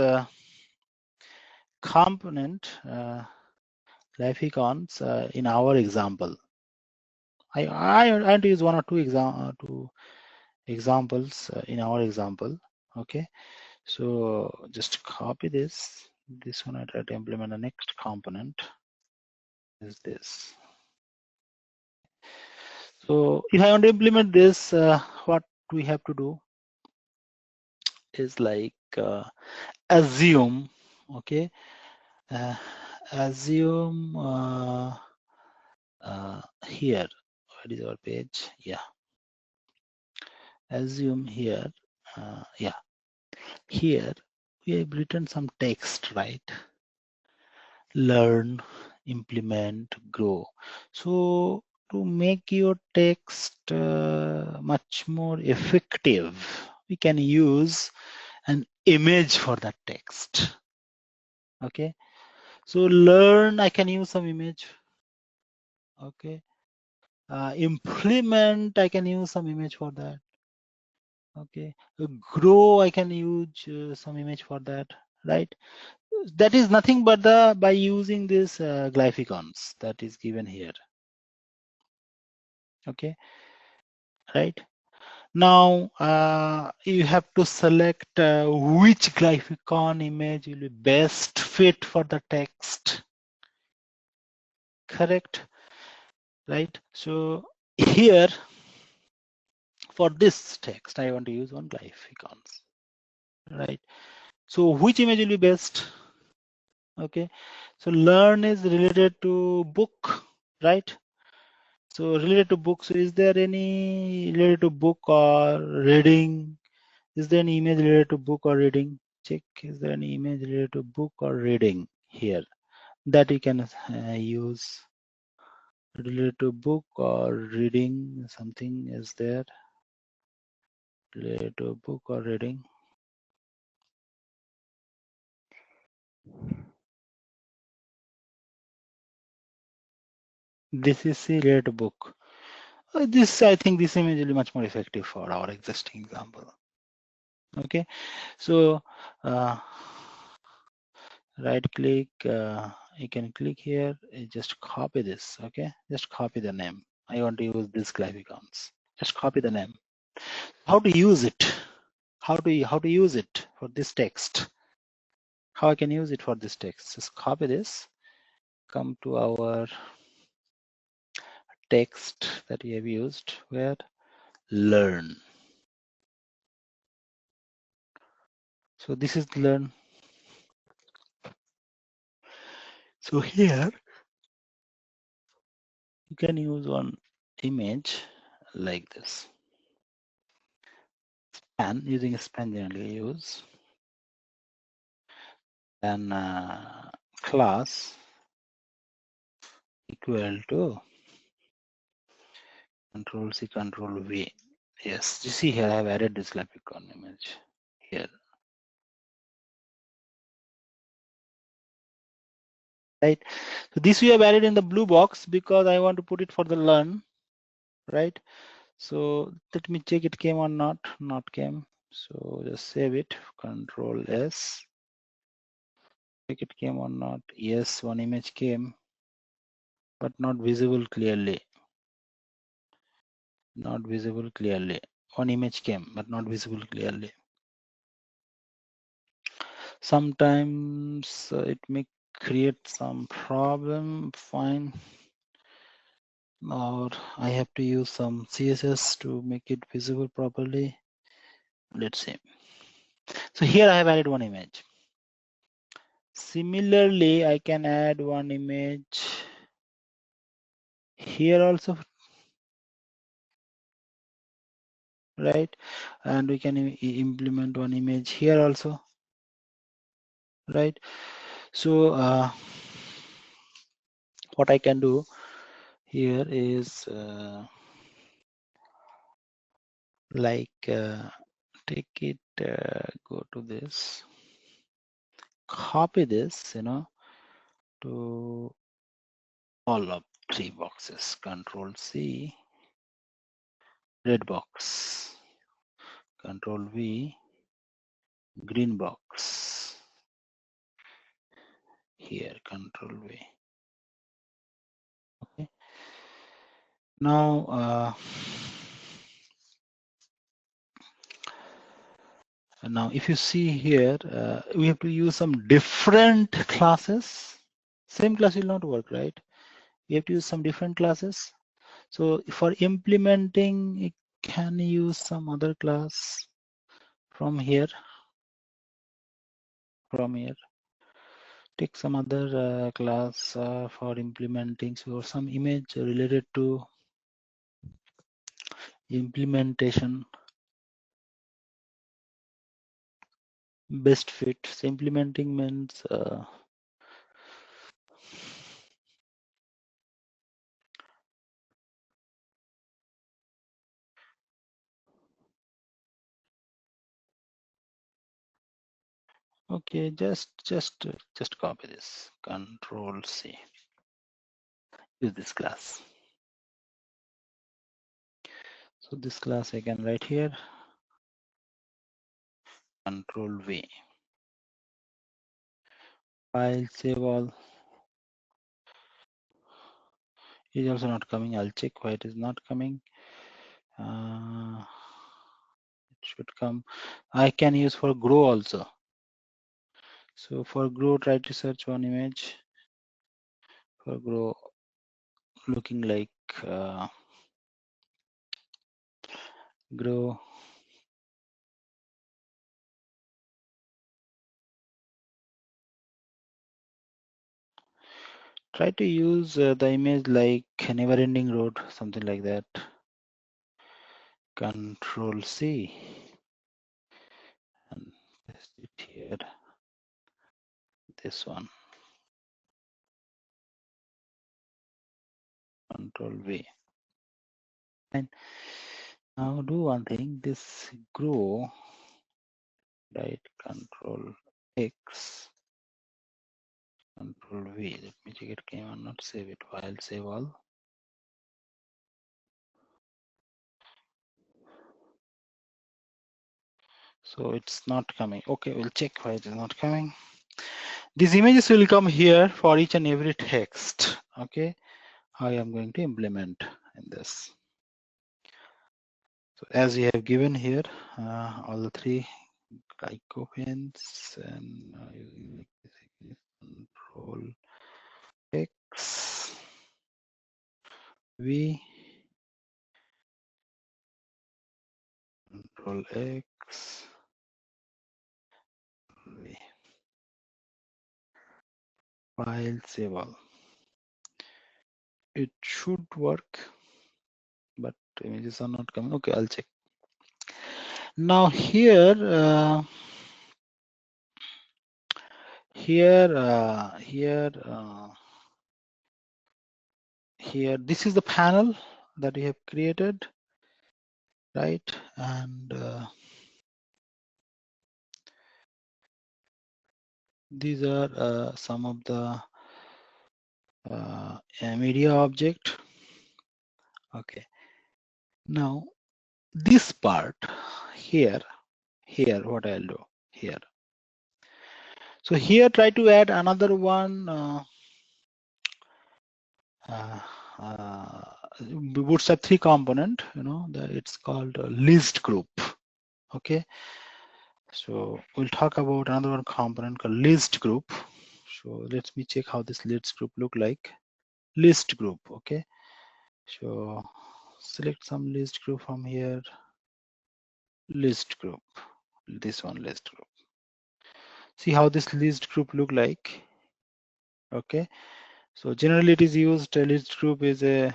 component glyphicons in our example. I want to use one or two examples in our example. Okay, so just copy this one. I try to implement the next component is this. So if I want to implement this, what we have to do is like assume, okay, assume here, what is our page? Yeah, assume here, yeah, here we have written some text, right? Learn, implement, grow. So to make your text much more effective, we can use an image for that text. Okay, so learn, I can use some image. Okay, implement, I can use some image for that. Okay, grow, I can use some image for that, right? That is nothing but by using this glyphicons that is given here. Okay, right? Now you have to select which glyphicon image will be best fit for the text. Correct, right? So here for this text, I want to use one glyphicons, right? So which image will be best? Okay, so learn is related to book, right? So related to book, so is there any related to book or reading? Is there any image related to book or reading? Check, is there any image related to book or reading here that you can use? Related to book or reading, something is there related to book or reading? This is related to book. This, I think this image will be much more effective for our existing example. Okay, so right click, you can click here, just copy this. Okay, just copy the name. I want to use this glyphicons. Just copy the name. How to use it? How to use it for this text? How I can use it for this text? Just copy this. Come to our text that we have used. Where? Learn. So this is learn. So here you can use one image like this. Span, using a span generally use. Then class equal to Control C, Control V. Yes, you see here I have added this glyphicon image here. Right. So this we have added in the blue box because I want to put it for the learn. Right. So let me check it came or not. Not came. So just save it. Control S. Check it came or not. Yes, one image came, but not visible clearly. Not visible clearly. One image came, but not visible clearly. Sometimes it may create some problem. Fine. Or I have to use some CSS to make it visible properly. Let's see. So here I have added one image. Similarly, I can add one image here also, right? And we can implement one image here also, right? So what I can do here is like take it, go to this, copy this, to all of three boxes. Control C, red box, Control V, green box, here Control V. Okay. Now now if you see here, we have to use some different classes. Same class will not work, right? We have to use some different classes. So for implementing, you can use some other class from here. Take some other class for implementing. So some image related to implementation, best fit. So implementing means okay, just copy this, Control C, use this class. So this class I can write here, Control V, file, save all. It is also not coming. I'll check why it is not coming. It should come. I can use for grow also. So for grow, try to search one image for grow looking like grow. Try to use the image like never ending road, something like that. Control C and paste it here. This one. Control V. And now do one thing. This grow, right? Control X. Control V. Let me check it came or not. Save it. File, save all. So it's not coming. Okay, we'll check why it is not coming. These images will come here for each and every text. Okay, how I am going to implement in this. So as we have given here, all the three glycopens and using Control X, V, Control X, V. File, save all. It should work, but images are not coming. Okay, I'll check. Now here, here, this is the panel that we have created, right? And these are some of the media object. Okay. Now this part here, what I'll do here. So here, try to add another one. Bootstrap 3 component, it's called list group. Okay, so we'll talk about another one component called list group. So let me check how this list group look like. List group. Okay, so select some list group from here. List group, this one, list group. See how this list group look like. Okay, so generally it is used, list group is a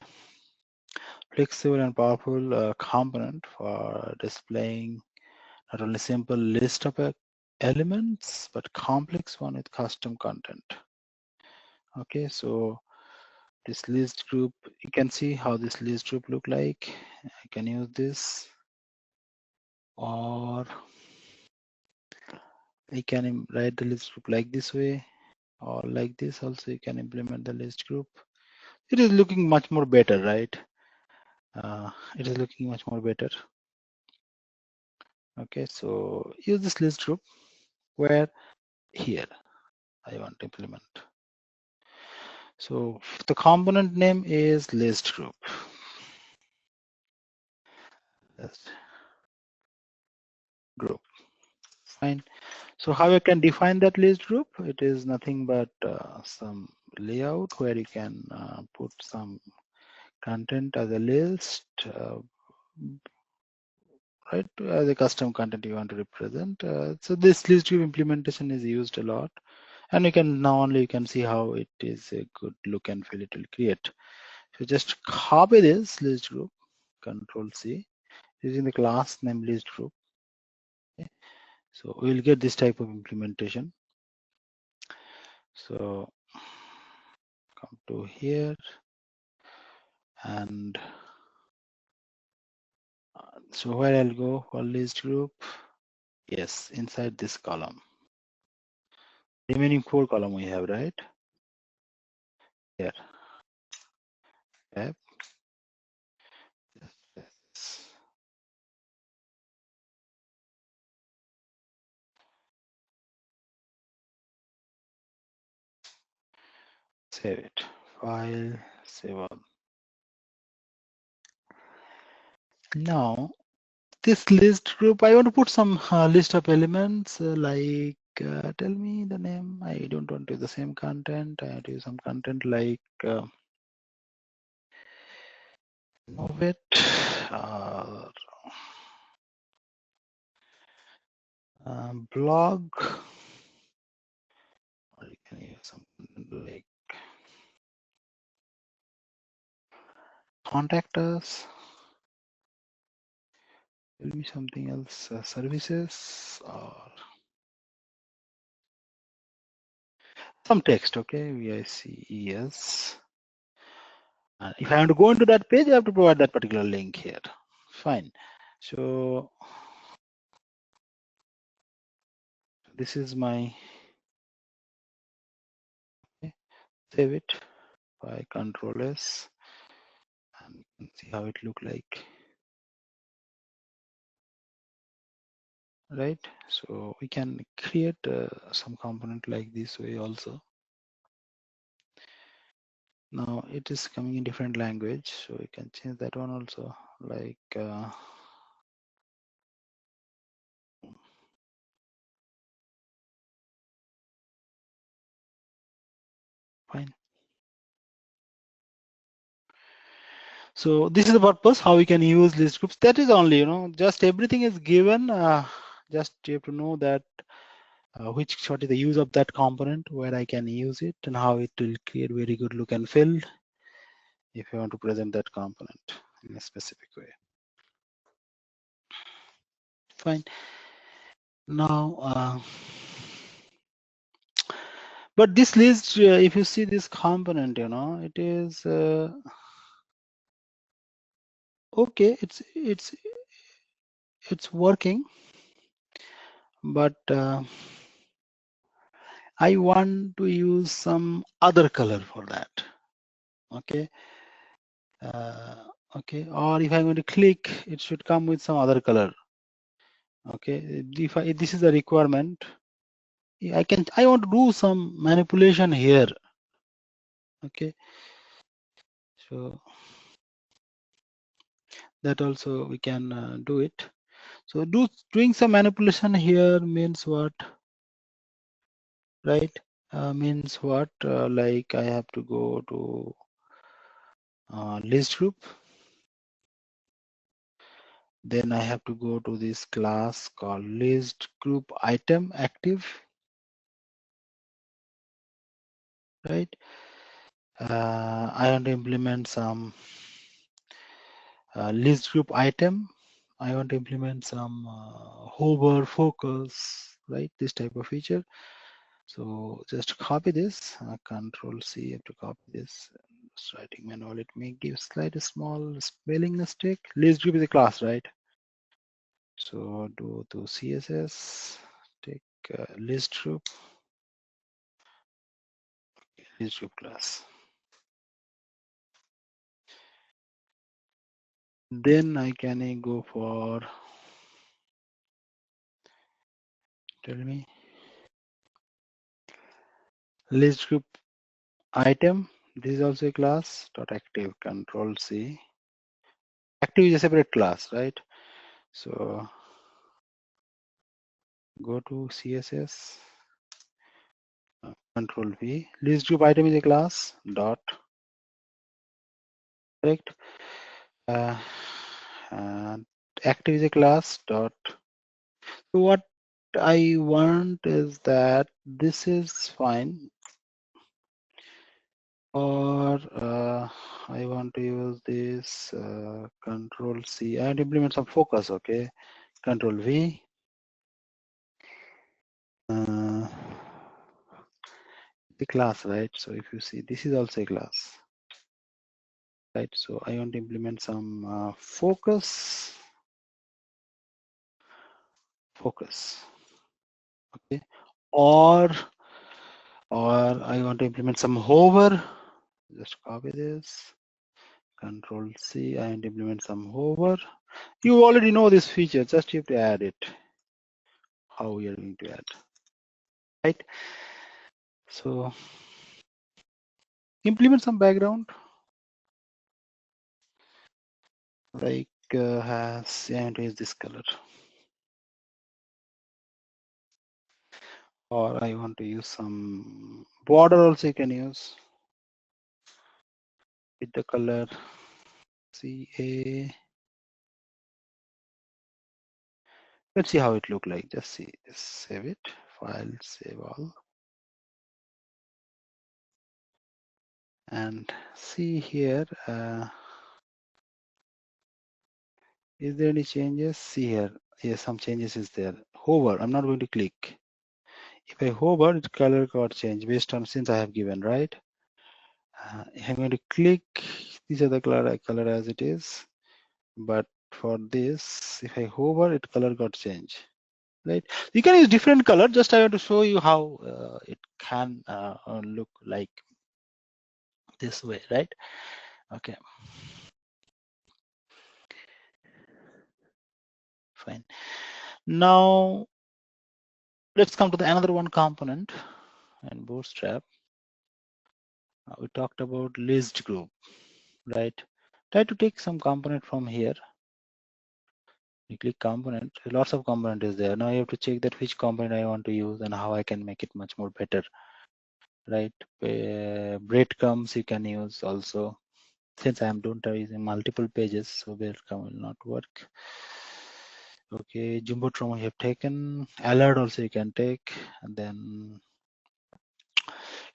flexible and powerful component for displaying not only simple list of elements, but complex one with custom content. Okay, so this list group, you can see how this list group look like. I can use this, or I can write the list group like this way, or like this also you can implement the list group. It is looking much more better, right? It is looking much more better. Okay, so use this list group where here I want to implement. So the component name is list group. List group. Fine. So how you can define that list group? It is nothing but some layout where you can put some content as a list, right, as a custom content you want to represent. So this list group implementation is used a lot, and you can now only you can see how it is a good look and feel it will create. So just copy this list group, Control C, using the class name list group. Okay. So we'll get this type of implementation. So come to here, and so where I'll go for list group, yes, inside this column. Remaining 4 column we have, right? Here. Tab. Yes. Save it. File, save all. Now, this list group, I want to put some list of elements like, tell me the name. I don't want to use the same content. I want to use some content like Novit or blog, or you can use some like contact us. Tell me something else, services or some text, okay, VICES. If I want to go into that page, I have to provide that particular link here. Fine. So this is my, okay, save it by Control S, and you can see how it look like, right? So we can create some component like this way also. Now it is coming in different language, so we can change that one also, like fine. So this is the purpose how we can use list groups. That is only, just everything is given. Just you have to know that what is the use of that component, where I can use it, and how it will create very good look and feel if you want to present that component in a specific way. Fine. Now, but this list, if you see this component, it is okay. It's working, but I want to use some other color for that. Okay. Okay. Or if I'm going to click, it should come with some other color. Okay. If this is a requirement, I want to do some manipulation here. Okay. So that also we can do it. So doing some manipulation here means what? Right? Means what? Like I have to go to list group. Then I have to go to this class called list group item active. Right? I want to implement some list group item. I want to implement some hover focus, right? This type of feature. So just copy this, Control C, have to copy this. Just writing manual, it may give slight small spelling mistake. List group is a class, right? So do to CSS, take list group class. Then I can go for, tell me, list group item. This is also a class, dot active, Control C. Active is a separate class, right? So go to CSS, Control V. List group item is a class, dot correct? And active is a class dot. So what I want is that this is fine, or I want to use this control C and implement some focus. Okay, control V. The class, right? So if you see, this is also a class, right? So I want to implement some focus, okay, or I want to implement some hover. Just copy this, control C, and implement some hover. You already know this feature, just you have to add it. How we are going to add, right? So implement some background, like has, and is this color, or I want to use some border also. You can use with the color CA. Let's see how it look like. Just see, just save it, file, save all, and see here. Is there any changes? See here. Yes, some changes is there. Hover. I'm not going to click. If I hover, its color got changed based on since I have given, right? If I'm going to click, these are the color as it is. But for this, if I hover, it color got changed, right? You can use different color. Just I want to show you how it can look like this way, right? Okay, fine. Now let's come to the another one component and Bootstrap. We talked about list group, right? Try to take some component from here. You click component, lots of component is there. Now you have to check that which component I want to use and how I can make it much more better, right? Breadcrumbs you can use also. Since I am don't using multiple pages, so breadcrumb will not work. Okay, jumbotron you have taken. Alert also you can take, and then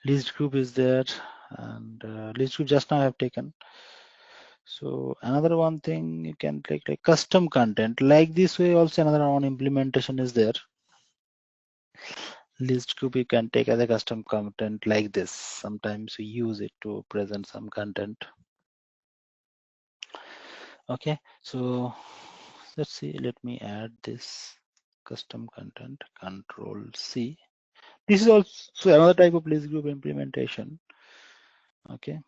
list group is there, and list group just now I have taken. So another one thing you can take like custom content. Like this way also another one implementation is there. List group you can take as a custom content like this. Sometimes we use it to present some content. Okay, so let's see. Let me add this custom content. Control C. This is also another type of list group implementation. Okay.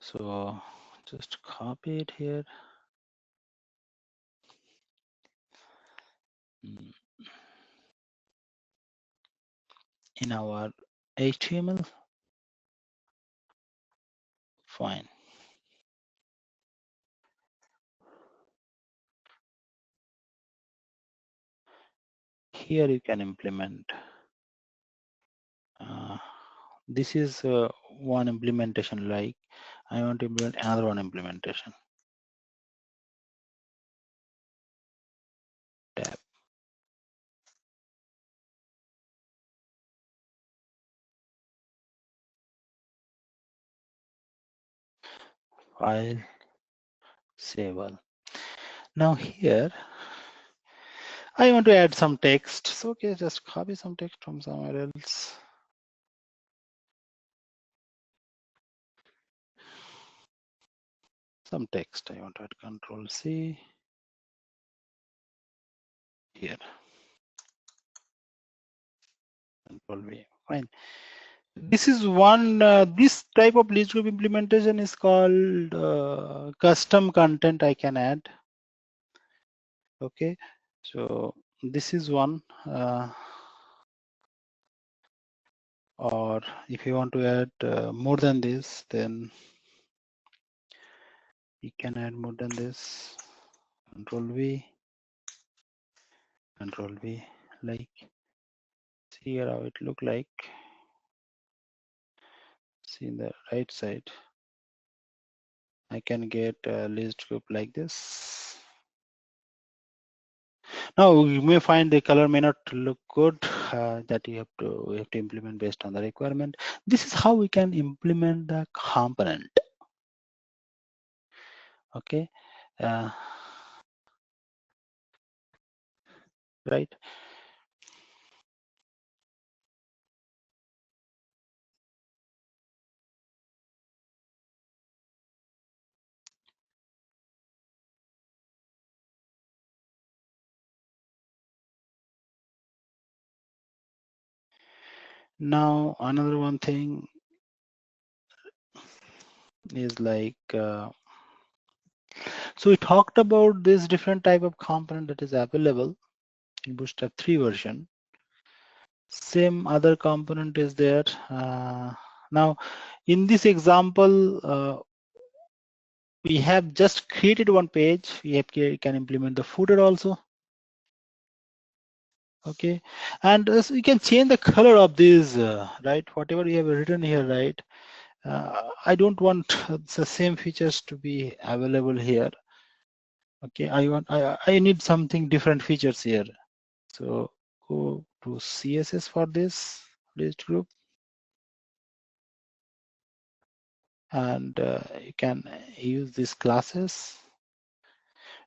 So just copy it here. In our HTML. Fine. Here you can implement. This is one implementation, like I want to implement another one implementation. Tab. File. Save all. Now here I want to add some text. So okay, just copy some text from somewhere else. Some text I want to add. Control C. Here. Control V. Fine. This is one. This type of list group implementation is called custom content. I can add. Okay, so this is one. Or if you want to add more than this, then you can add more than this. Control V, Control V, like see here how it look like. see in the right side, I can get a list group like this. Now you may find the color may not look good. That we have to implement based on the requirement. This is how we can implement the component. Okay, right. Now another one thing is like so we talked about this different type of component that is available in Bootstrap 3 version. Same other component is there. Now in this example, we have just created one page. We can implement the footer also. Okay, and so you can change the color of this, right? Whatever you have written here, right? I don't want the same features to be available here. Okay, I need something different features here. So go to CSS for this list group, and you can use these classes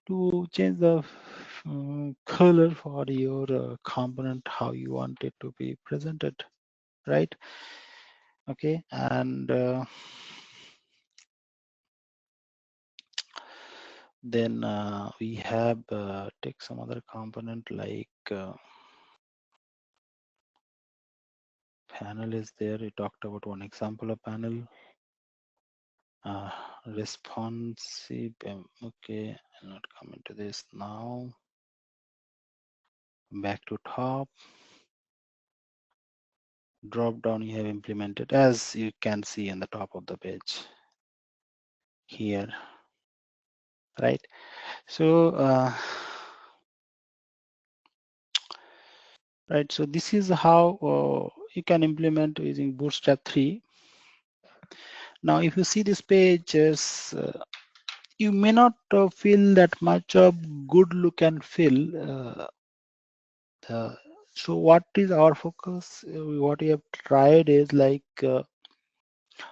to change the color for your component, how you want it to be presented, right? Okay, and then we have take some other component like panel is there. We talked about one example of panel. Responsive. Okay, I'm not coming to this now. Back to top. Drop down you have implemented, as you can see in the top of the page here, right? So right, so this is how you can implement using Bootstrap 3. Now if you see this page, you may not feel that much of good look and feel. So what is our focus? What we have tried is like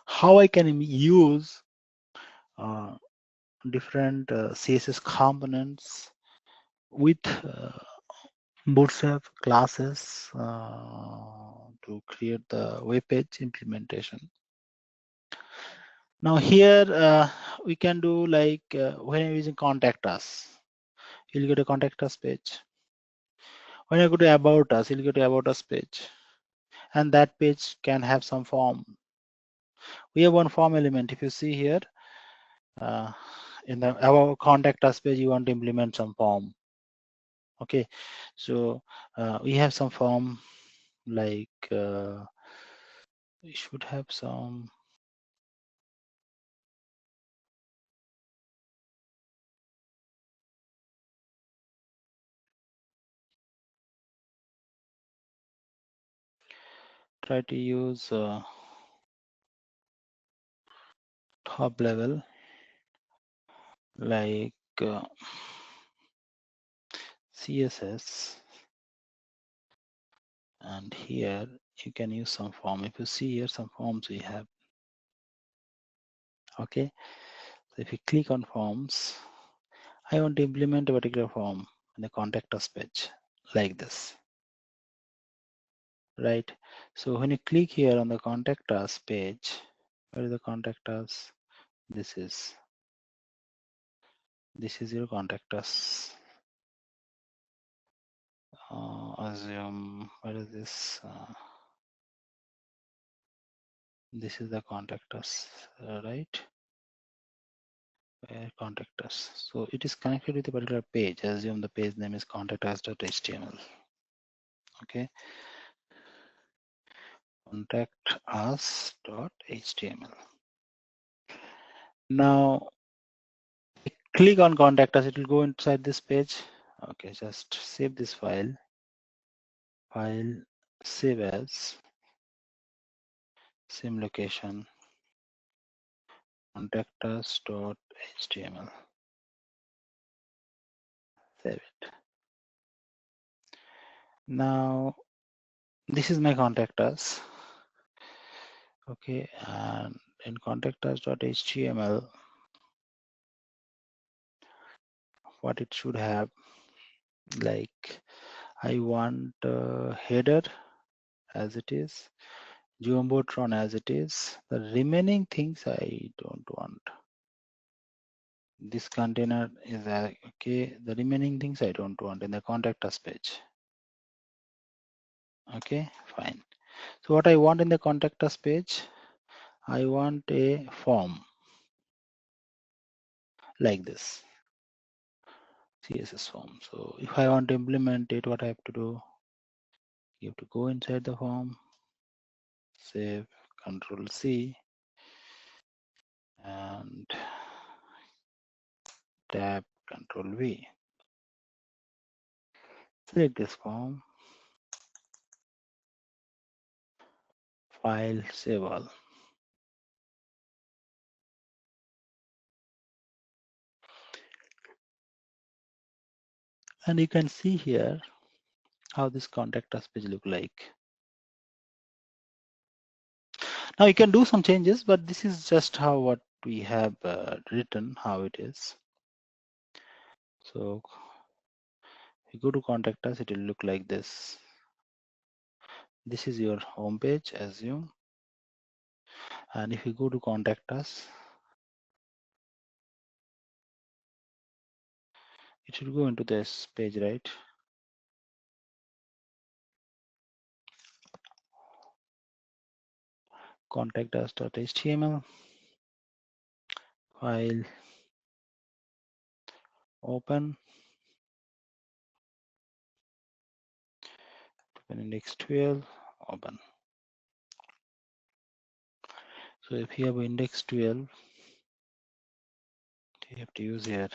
how I can use different CSS components with Bootstrap classes to create the web page implementation. Now here we can do like when you're using contact us, you'll get a contact us page. When you go to about us, you'll get to about us page, and that page can have some form. We have one form element. If you see here in the our contact us page, you want to implement some form. Okay, so we have some form like we should have some. Try to use top level like CSS, and here you can use some form. If you see here some forms we have. Okay, so if you click on forms, I want to implement a particular form in the contact us page like this, right? So when you click here on the contact us page, where is the contact us? This is your contact us. Assume where is this? This is the contact us, right? Where contact us. So it is connected with a particular page. Assume the page name is contact us.html. Okay. Contact us.html. Now click on contact us, it will go inside this page. Okay, just save this file. File, save as, same location. contactus.html. Save it. Now this is my contact us. Okay, and in contactus.html, what it should have, like I want header as it is, jumbotron as it is. The remaining things I don't want. This container is okay. The remaining things I don't want in the contact us page. Okay, fine. So what I want in the contact us page, I want a form like this, CSS form. So if I want to implement it, what I have to do, you have to go inside the form, save, Control C, and tab Control V. Select this form, file, save all. And you can see here how this contact us page look like. Now you can do some changes, but this is just how what we have written, how it is. So if you go to contact us, it will look like this. This is your home page, assume. And if you go to contact us, it should go into this page, right? Contact us.html, file, open index 12, open. So if you have index 12, you have to use here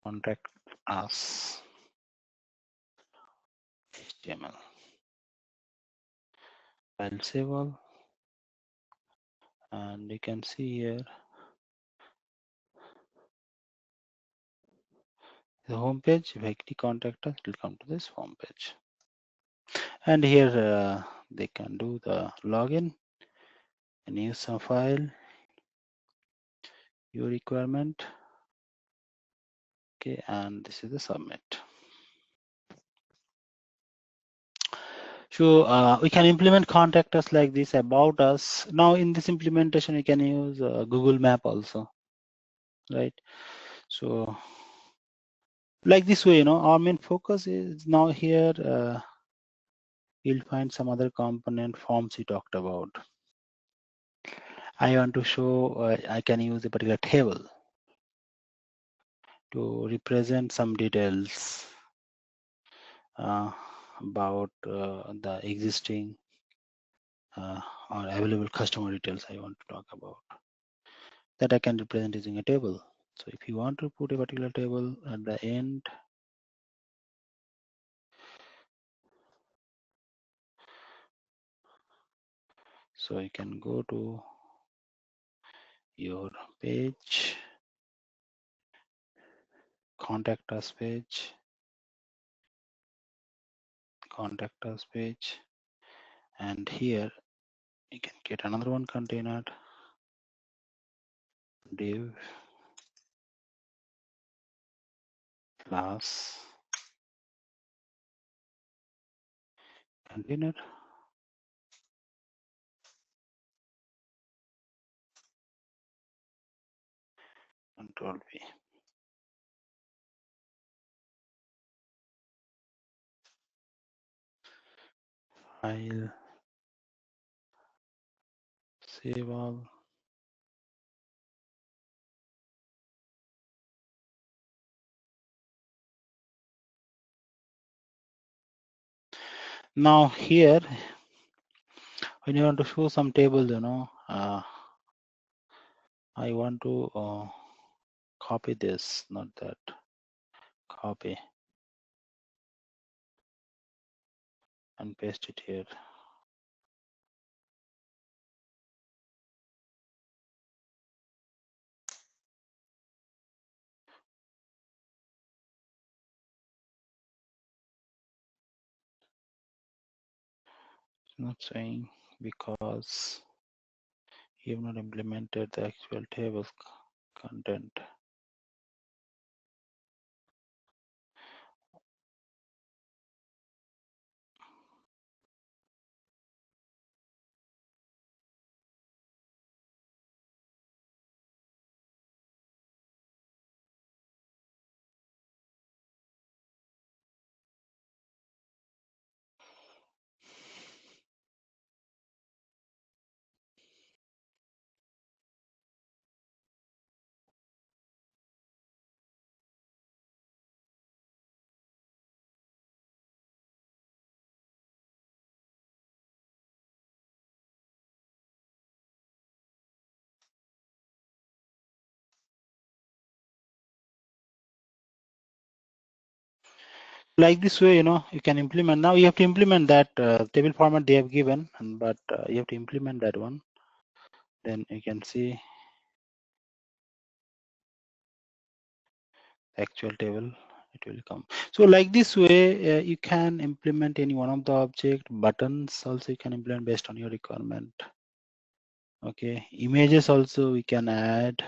contact us HTML. File, save all, and you can see here the home page. If I click contact us, it will come to this home page. And here they can do the login and use some file, your requirement. Okay, and this is the submit. So we can implement contact us like this, about us. Now in this implementation, we can use Google Map also, right? So like this way, our main focus is now here. You'll find some other component forms we talked about. I want to show, I can use a particular table to represent some details about the existing or available customer details I want to talk about, that I can represent using a table. So if you want to put a particular table at the end, so you can go to your page, contact us page, and here you can get another one container, div class container, Control V. File, save all. Now here, when you want to show some tables, I want to copy this, not that, copy and paste it here. Not showing because you have not implemented the actual table content. Like this way, you can implement. Now you have to implement that table format they have given, but you have to implement that one. Then you can see actual table, it will come. So like this way, you can implement any one of the object. Buttons also you can implement based on your requirement. Okay, images also we can add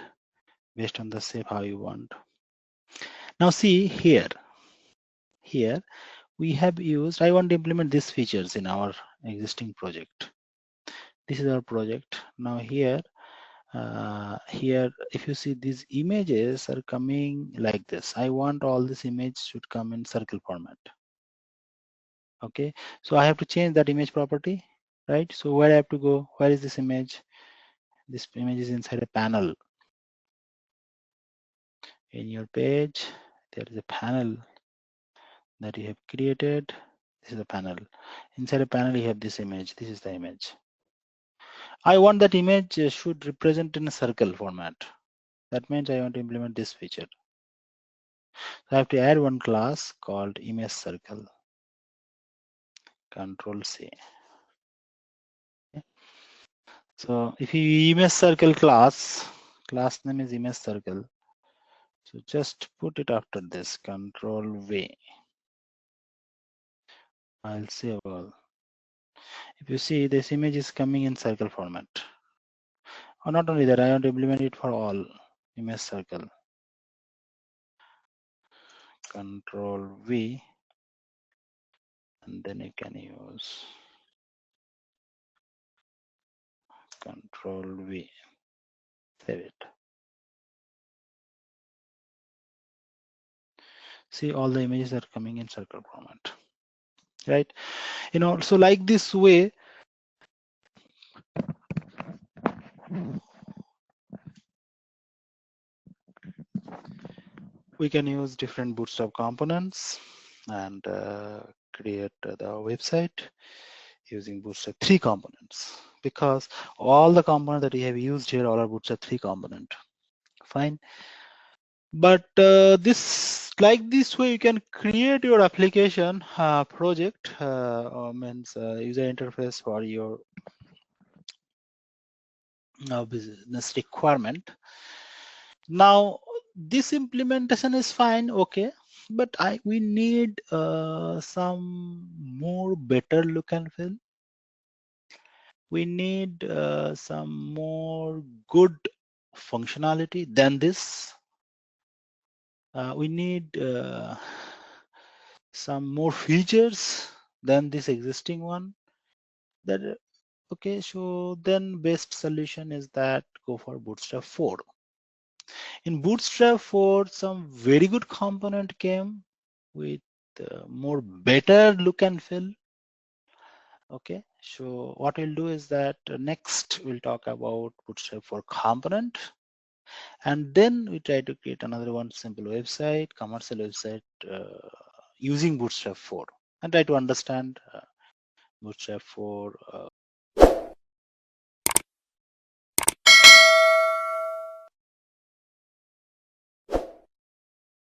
based on the shape how you want. Now see here we have used, I want to implement these features in our existing project. This is our project. Now here if you see these images are coming like this. I want all this image should come in circle format. Okay, so I have to change that image property, right? So where I have to go, where is this image? This image is inside a panel. In your page there is a panel that you have created. This is a panel. Inside a panel you have this image. This is the image. I want that image should represent in a circle format. That means I want to implement this feature. So I have to add one class called image circle. Control C. Okay. So if you image circle class name is image circle. So just put it after this, Control V. I'll save all. If you see this image is coming in circle format. Or not only that, I want to implement it for all image circle. Control V, and then you can use Control V. Save it. See, all the images are coming in circle format, right? So like this way, we can use different Bootstrap components and create the website using Bootstrap 3 components, because all the components that we have used here all are Bootstrap 3 component. Fine. But this way you can create your application project or means user interface for your business requirement. Now this implementation is fine, okay, but we need some more better look and feel. We need some more good functionality than this. We need some more features than this existing one. That okay, so then best solution is that go for Bootstrap 4. In Bootstrap 4, some very good component came with more better look and feel. Okay, so what we'll do is that next we'll talk about Bootstrap 4 component, and then we try to create another one simple website, commercial website using Bootstrap 4, and try to understand Bootstrap 4